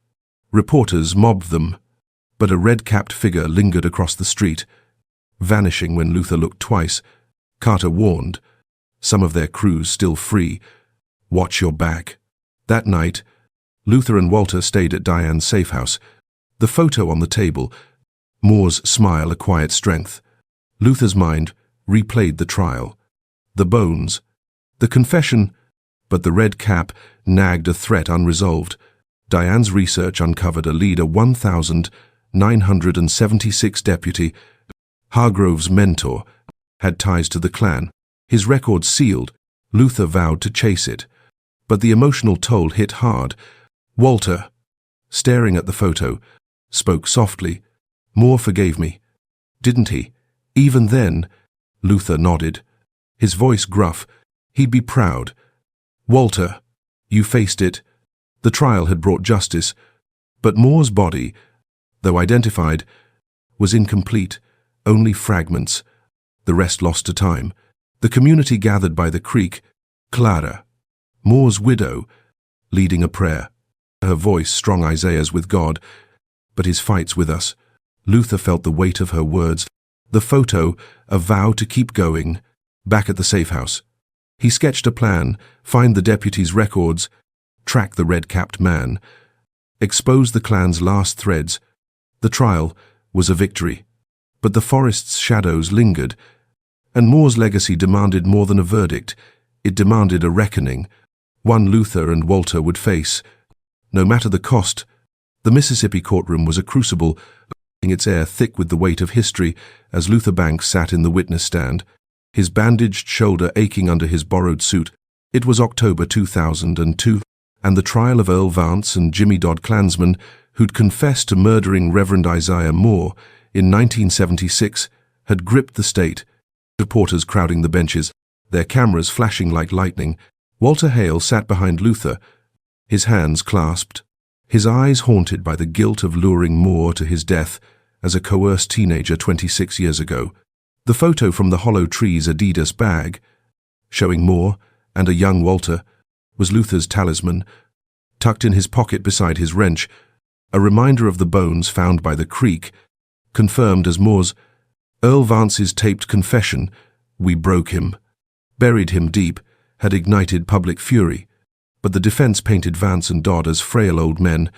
reporters mobbed them, but a red-capped figure lingered across the street, vanishing when Luther looked twice. Carter warned, some of their crews still free, "Watch your back." That night, Luther and Walter stayed at Diane's safe house. The photo on the table, Moore's smile a quiet strength. Luther's mind replayed the trial. The bones, the confession, but the red cap nagged a threat unresolved. Diane's research uncovered a lead, a 1,976 deputy. Hargrove's mentor had ties to the clan. His record sealed, Luther vowed to chase it. But the emotional toll hit hard. Walter, staring at the photo, spoke softly. "Moore forgave me, didn't he?" "Even then," Luther nodded, his voice gruff. "He'd be proud." "Walter, you faced it." The trial had brought justice, but Moore's body, though identified, was incomplete, only fragments, the rest lost to time. The community gathered by the creek, Clara, Moore's widow, leading a prayer. Her voice strong Isaiah's with God, but his fight's with us. Luther felt the weight of her words. The photo, a vow to keep going. Back at the safe house, he sketched a plan: find the deputy's records, track the red-capped man, expose the clan's last threads. The trial was a victory, but the forest's shadows lingered, and Moore's legacy demanded more than a verdict. It demanded a reckoning, one Luther and Walter would face, no matter the cost. The Mississippi courtroom was a crucible, its air thick with the weight of history, as Luther Banks sat in the witness stand, his bandaged shoulder aching under his borrowed suit. It was October 2002, and the trial of Earl Vance and Jimmy Dodd Klansmen, who'd confessed to murdering Reverend Isaiah Moore in 1976, had gripped the state. Reporters crowding the benches, their cameras flashing like lightning. Walter Hale sat behind Luther, his hands clasped, his eyes haunted by the guilt of luring Moore to his death as a coerced teenager 26 years ago. The photo from the hollow tree's Adidas bag, showing Moore and a young Walter, was Luther's talisman, tucked in his pocket beside his wrench, a reminder of the bones found by the creek, confirmed as Moore's. Earl Vance's taped confession, "We broke him, buried him deep," had ignited public fury, but the defense painted Vance and Dodd as frail old men,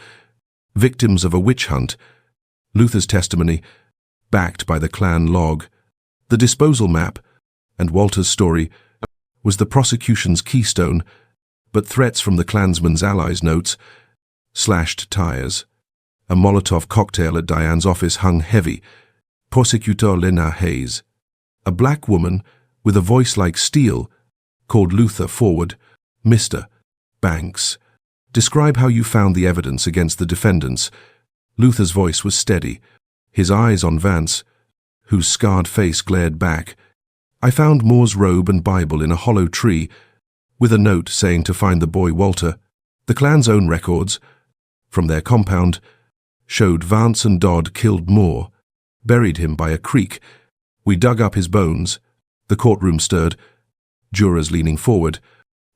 victims of a witch hunt. Luther's testimony, backed by the clan log, the disposal map, and Walter's story, was the prosecution's keystone, but threats from the Klansmen's allies' notes, slashed tires. A Molotov cocktail at Diane's office hung heavy. Prosecutor Lena Hayes, a black woman with a voice like steel, called Luther forward. "Mr. Banks, describe how you found the evidence against the defendants." Luther's voice was steady, his eyes on Vance, whose scarred face glared back. "I found Moore's robe and Bible in a hollow tree. with a note saying to find the boy Walter. The clan's own records, from their compound, showed Vance and Dodd killed Moore, buried him by a creek. We dug up his bones. The courtroom stirred, jurors leaning forward,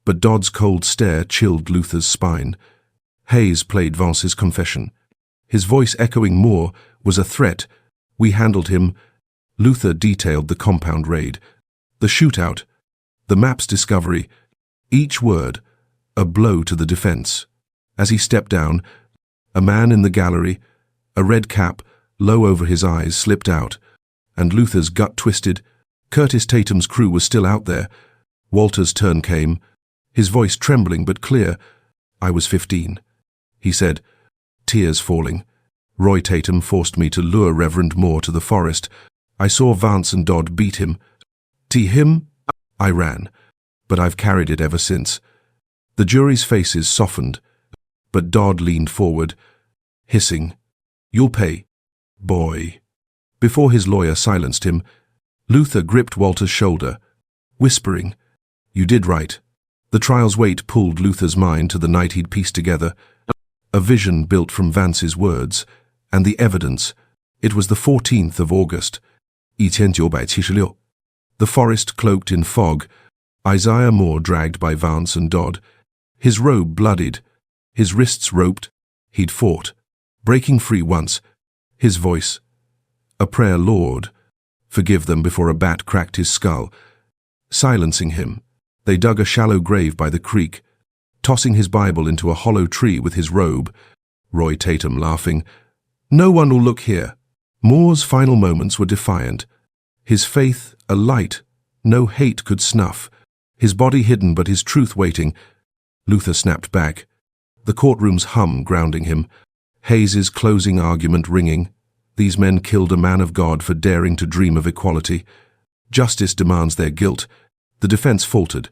but Dodd's cold stare chilled Luther's spine. Hayes played Vance's confession. His voice echoing Moore was a threat. We handled him. Luther detailed the compound raid, the shootout, the map's discovery, each word a blow to the defense. As he stepped down, a man in the gallery, a red cap low over his eyes, slipped out, and Luther's gut twisted. Curtis Tatum's crew was still out there. Walter's turn came, his voice trembling but clear. I was 15, he said, tears falling. Roy Tatum forced me to lure Reverend Moore to the forest. I saw Vance and Dodd beat him. Him? I ran, but I've carried it ever since. The jury's faces softened, but Dodd leaned forward, hissing, You'll pay, boy. Before his lawyer silenced him, Luther gripped Walter's shoulder, whispering, You did right. The trial's weight pulled Luther's mind to the night he'd pieced together. A vision built from Vance's words, and the evidence. It was the 14th of August, 1976. The forest cloaked in fog, Isaiah Moore dragged by Vance and Dodd, his robe bloodied, his wrists roped. He'd fought, breaking free once, his voice, a prayer, Lord, forgive them before a bat cracked his skull. Silencing him, they dug a shallow grave by the creek, tossing his Bible into a hollow tree with his robe. Roy Tatum laughing, No one will look here. Moore's final moments were defiant, his faith a light no hate could snuff, his body hidden but his truth waiting. Luther snapped back, the courtroom's hum grounding him, Hayes's closing argument ringing. These men killed a man of God for daring to dream of equality. Justice demands their guilt. The defense faltered,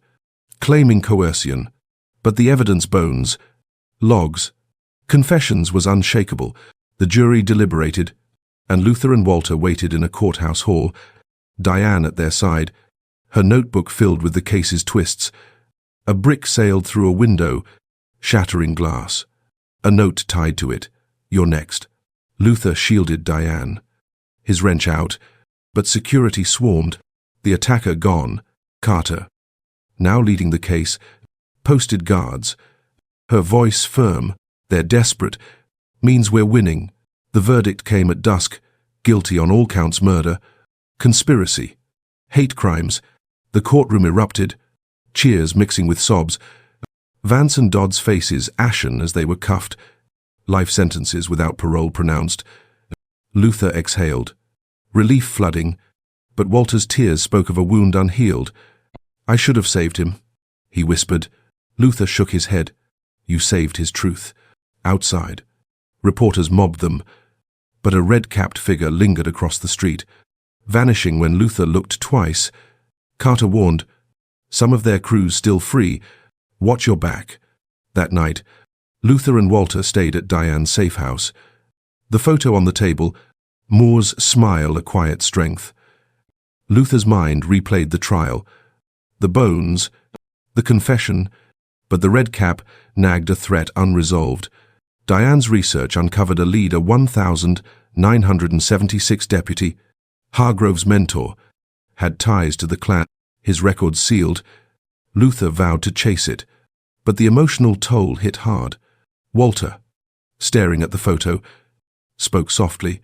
claiming coercion, but the evidence, bones, logs, confessions, was unshakable. The jury deliberated, and Luther and Walter waited in a courthouse hall, Diane at their side, her notebook filled with the case's twists. A brick sailed through a window, shattering glass. A note tied to it, You're next. Luther shielded Diane, his wrench out, but security swarmed. The attacker gone. Carter, now leading the case, posted guards. Her voice firm. They're desperate. Means we're winning. The verdict came at dusk. Guilty on all counts: murder, conspiracy, hate crimes. The courtroom erupted, cheers mixing with sobs. Vance and Dodd's faces ashen as they were cuffed, life sentences without parole pronounced. Luther exhaled, relief flooding, but Walter's tears spoke of a wound unhealed. I should have saved him, he whispered. Luther shook his head. You saved his truth. Outside, reporters mobbed them, but a red-capped figure lingered across the street, vanishing when Luther looked twice. Carter warned, some of their crew's still free. Watch your back. That night, Luther and Walter stayed at Diane's safe house. The photo on the table, Moore's smile a quiet strength. Luther's mind replayed the trial, the bones, the confession, but the red cap nagged a threat unresolved. Diane's research uncovered a lead, a 1,976 deputy, Hargrove's mentor, had ties to the clan, his records sealed. Luther vowed to chase it, but the emotional toll hit hard. Walter, staring at the photo, spoke softly.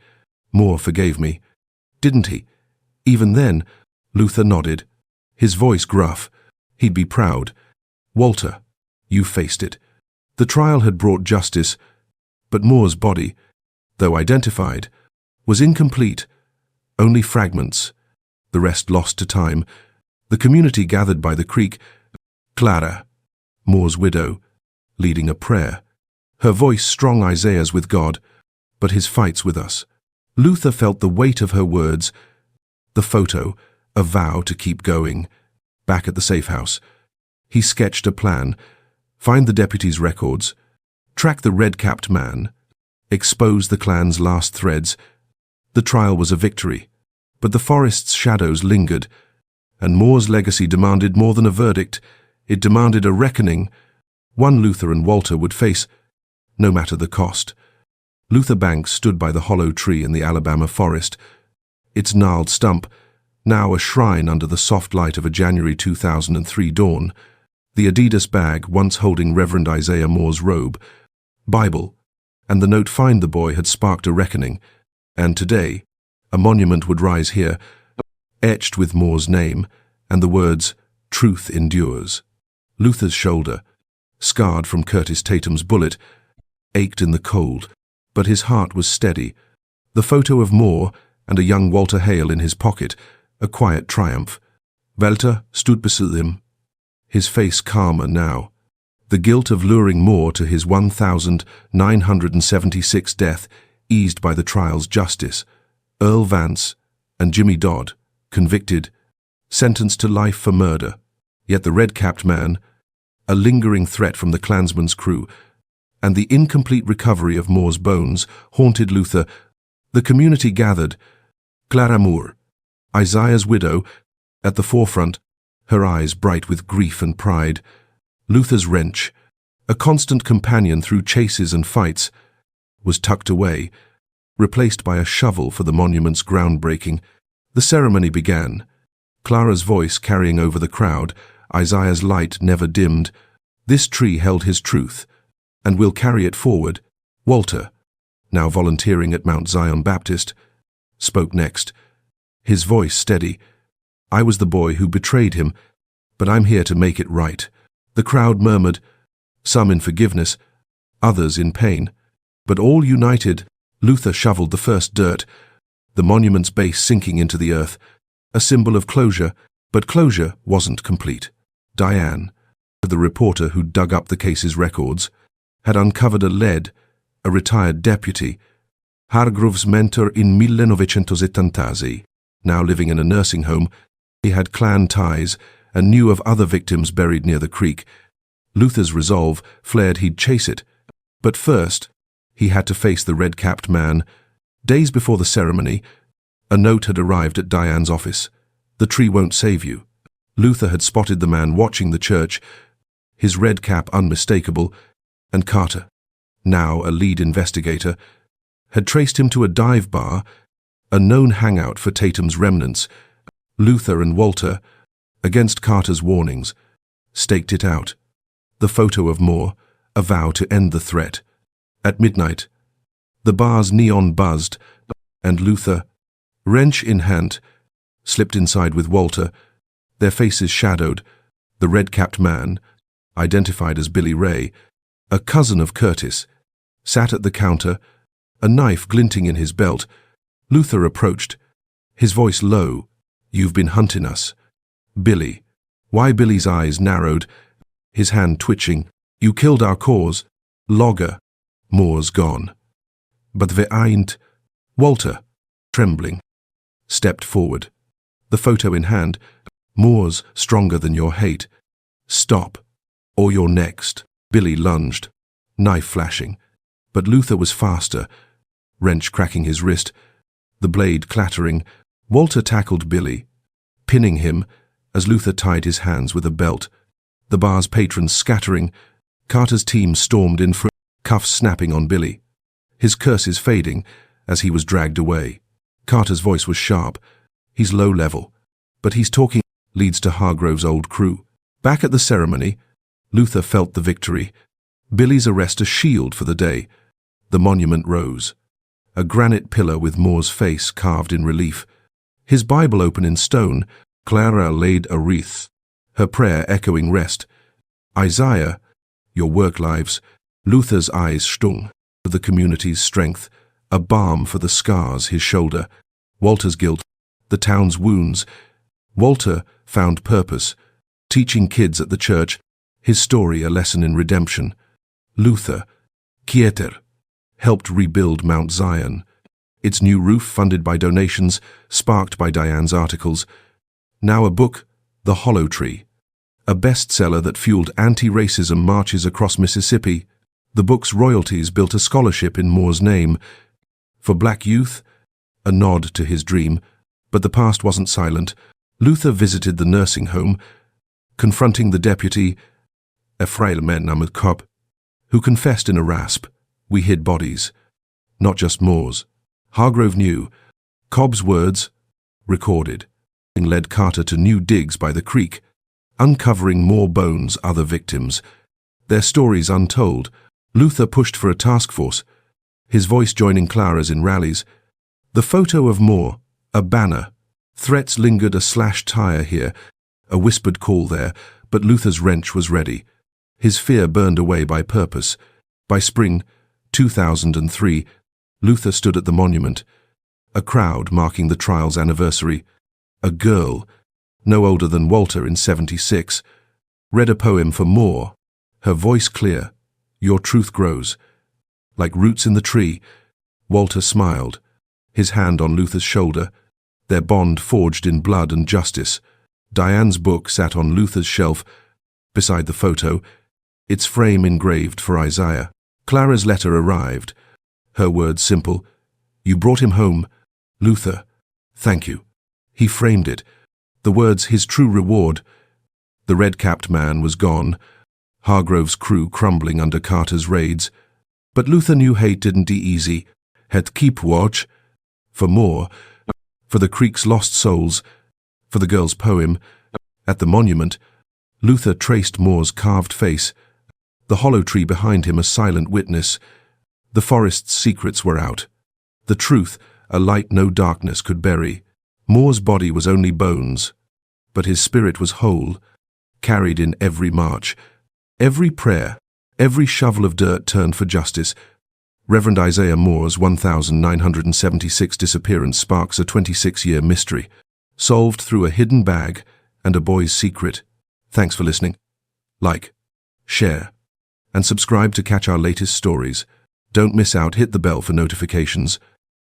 Moore forgave me. Didn't he? Even then, Luther nodded, his voice gruff. He'd be proud. Walter, you faced it. The trial had brought justice, but Moore's body, though identified, was incomplete. Only fragments, the rest lost to time. The community gathered by the creek. Clara, Moore's widow, leading a prayer. Her voice strong Isaiah's with God, but his fights with us. Luther felt the weight of her words. The photo, a vow to keep going. Back at the safe house, he sketched a plan. Find the deputy's records, track the red-capped man, expose the clan's last threads. The trial was a victory, but the forest's shadows lingered, and Moore's legacy demanded more than a verdict. It demanded a reckoning one Luther and Walter would face, no matter the cost. Luther Banks stood by the hollow tree in the Alabama forest, its gnarled stump now a shrine under the soft light of a January 2003 dawn. The Adidas bag, once holding Reverend Isaiah Moore's robe, Bible, and the note "Find the boy" had sparked a reckoning, and today a monument would rise here, etched with Moore's name and the words, "Truth endures." Luther's shoulder, scarred from Curtis Tatum's bullet, ached in the cold, but his heart was steady. The photo of Moore and a young Walter Hale in his pocket, a quiet triumph. Walter stood beside him, his face calmer now. The guilt of luring Moore to his 1976 death eased by the trial's justice. Earl Vance and Jimmy Dodd, convicted, sentenced to life for murder. Yet the red-capped man, a lingering threat from the Klansman's crew, and the incomplete recovery of Moore's bones haunted Luther. The community gathered. Clara Moore, Isaiah's widow, at the forefront, her eyes bright with grief and pride. Luther's wrench, a constant companion through chases and fights, was tucked away, replaced by a shovel for the monument's groundbreaking. The ceremony began, Clara's voice carrying over the crowd, Isaiah's light never dimmed. This tree held his truth, and will carry it forward. Walter, now volunteering at Mount Zion Baptist, spoke next, his voice steady. "I was the boy who betrayed him, but I'm here to make it right." The crowd murmured, some in forgiveness, others in pain, but all united. Luther shoveled the first dirt, the monument's base sinking into the earth, a symbol of closure, but closure wasn't complete. Diane, the reporter who dug up the case's records, had uncovered a retired deputy, Hargrove's mentor in 1970, now living in a nursing home. He had clan ties and knew of other victims buried near the creek. Luther's resolve flared he'd chase it, but first he had to face the red-capped man. Days before the ceremony, a note had arrived at Diane's office. "The tree won't save you." Luther had spotted the man watching the church, his red cap unmistakable, and Carter, now a lead investigator, had traced him to a dive bar, a known hangout for Tatum's remnants. Luther and Walter, against Carter's warnings, staked it out. The photo of Moore, a vow to end the threat. At midnight, the bar's neon buzzed, and Luther, wrench in hand, slipped inside with Walter, their faces shadowed. The red-capped man, identified as Billy Ray, a cousin of Curtis, sat at the counter, a knife glinting in his belt. Luther approached, his voice low. "You've been hunting us." "Billy." Why? Billy's eyes narrowed, his hand twitching. "You killed our cause." "Logger." "Moore's gone." "But we ain't." Walter, trembling, stepped forward, the photo in hand. "Moore's stronger than your hate. Stop, or you're next." Billy lunged, knife flashing, but Luther was faster, wrench cracking his wrist, the blade clattering. Walter tackled Billy, pinning him as Luther tied his hands with a belt. The bar's patrons scattering, Carter's team stormed in, cuffs snapping on Billy, his curses fading as he was dragged away. Carter's voice was sharp. "He's low level, but he's talking," leads to Hargrove's old crew. Back at the ceremony, Luther felt the victory. Billy's arrest a shield for the day. The monument rose, a granite pillar with Moore's face carved in relief. His Bible open in stone, Clara laid a wreath, her prayer echoing rest. "Isaiah, your work lives." Luther's eyes stung, the community's strength, a balm for the scars his shoulder. Walter's guilt, the town's wounds. Walter found purpose, teaching kids at the church, his story a lesson in redemption. Luther, Kieter, helped rebuild Mount Zion, its new roof funded by donations, sparked by Diane's articles. Now a book, The Hollow Tree, a bestseller that fueled anti-racism marches across Mississippi. The book's royalties built a scholarship in Moore's name. For black youth, a nod to his dream, but the past wasn't silent. Luther visited the nursing home, confronting the deputy, Ephraim Cobb, who confessed in a rasp, "We hid bodies, not just Moors." Hargrove knew. Cobb's words, recorded, led Carter to new digs by the creek, uncovering more bones, other victims, their stories untold. Luther pushed for a task force, his voice joining Clara's in rallies. The photo of Moore, a banner. Threats lingered, a slashed tire here, a whispered call there, but Luther's wrench was ready. His fear burned away by purpose. By spring 2003, Luther stood at the monument, a crowd marking the trial's anniversary. A girl, no older than Walter in 76, read a poem for Moore, her voice clear. "Your truth grows like roots in the tree." Walter smiled, his hand on Luther's shoulder, their bond forged in blood and justice. Diane's book sat on Luther's shelf beside the photo, its frame engraved for Isaiah. Clara's letter arrived, her words simple. "You brought him home, Luther. Thank you." He framed it, the words his true reward. The red-capped man was gone, Hargrove's crew crumbling under Carter's raids. But Luther knew hate didn't easy, had keep watch. For more, for the creek's lost souls, for the girl's poem. At the monument, Luther traced Moore's carved face, the hollow tree behind him a silent witness. The forest's secrets were out. The truth, a light no darkness could bury. Moore's body was only bones, but his spirit was whole, carried in every march, every prayer, every shovel of dirt turned for justice. Reverend Isaiah Moore's 1976 disappearance sparks a 26-year mystery, solved through a hidden bag and a boy's secret. Thanks for listening. Like, share, and subscribe to catch our latest stories. Don't miss out, hit the bell for notifications.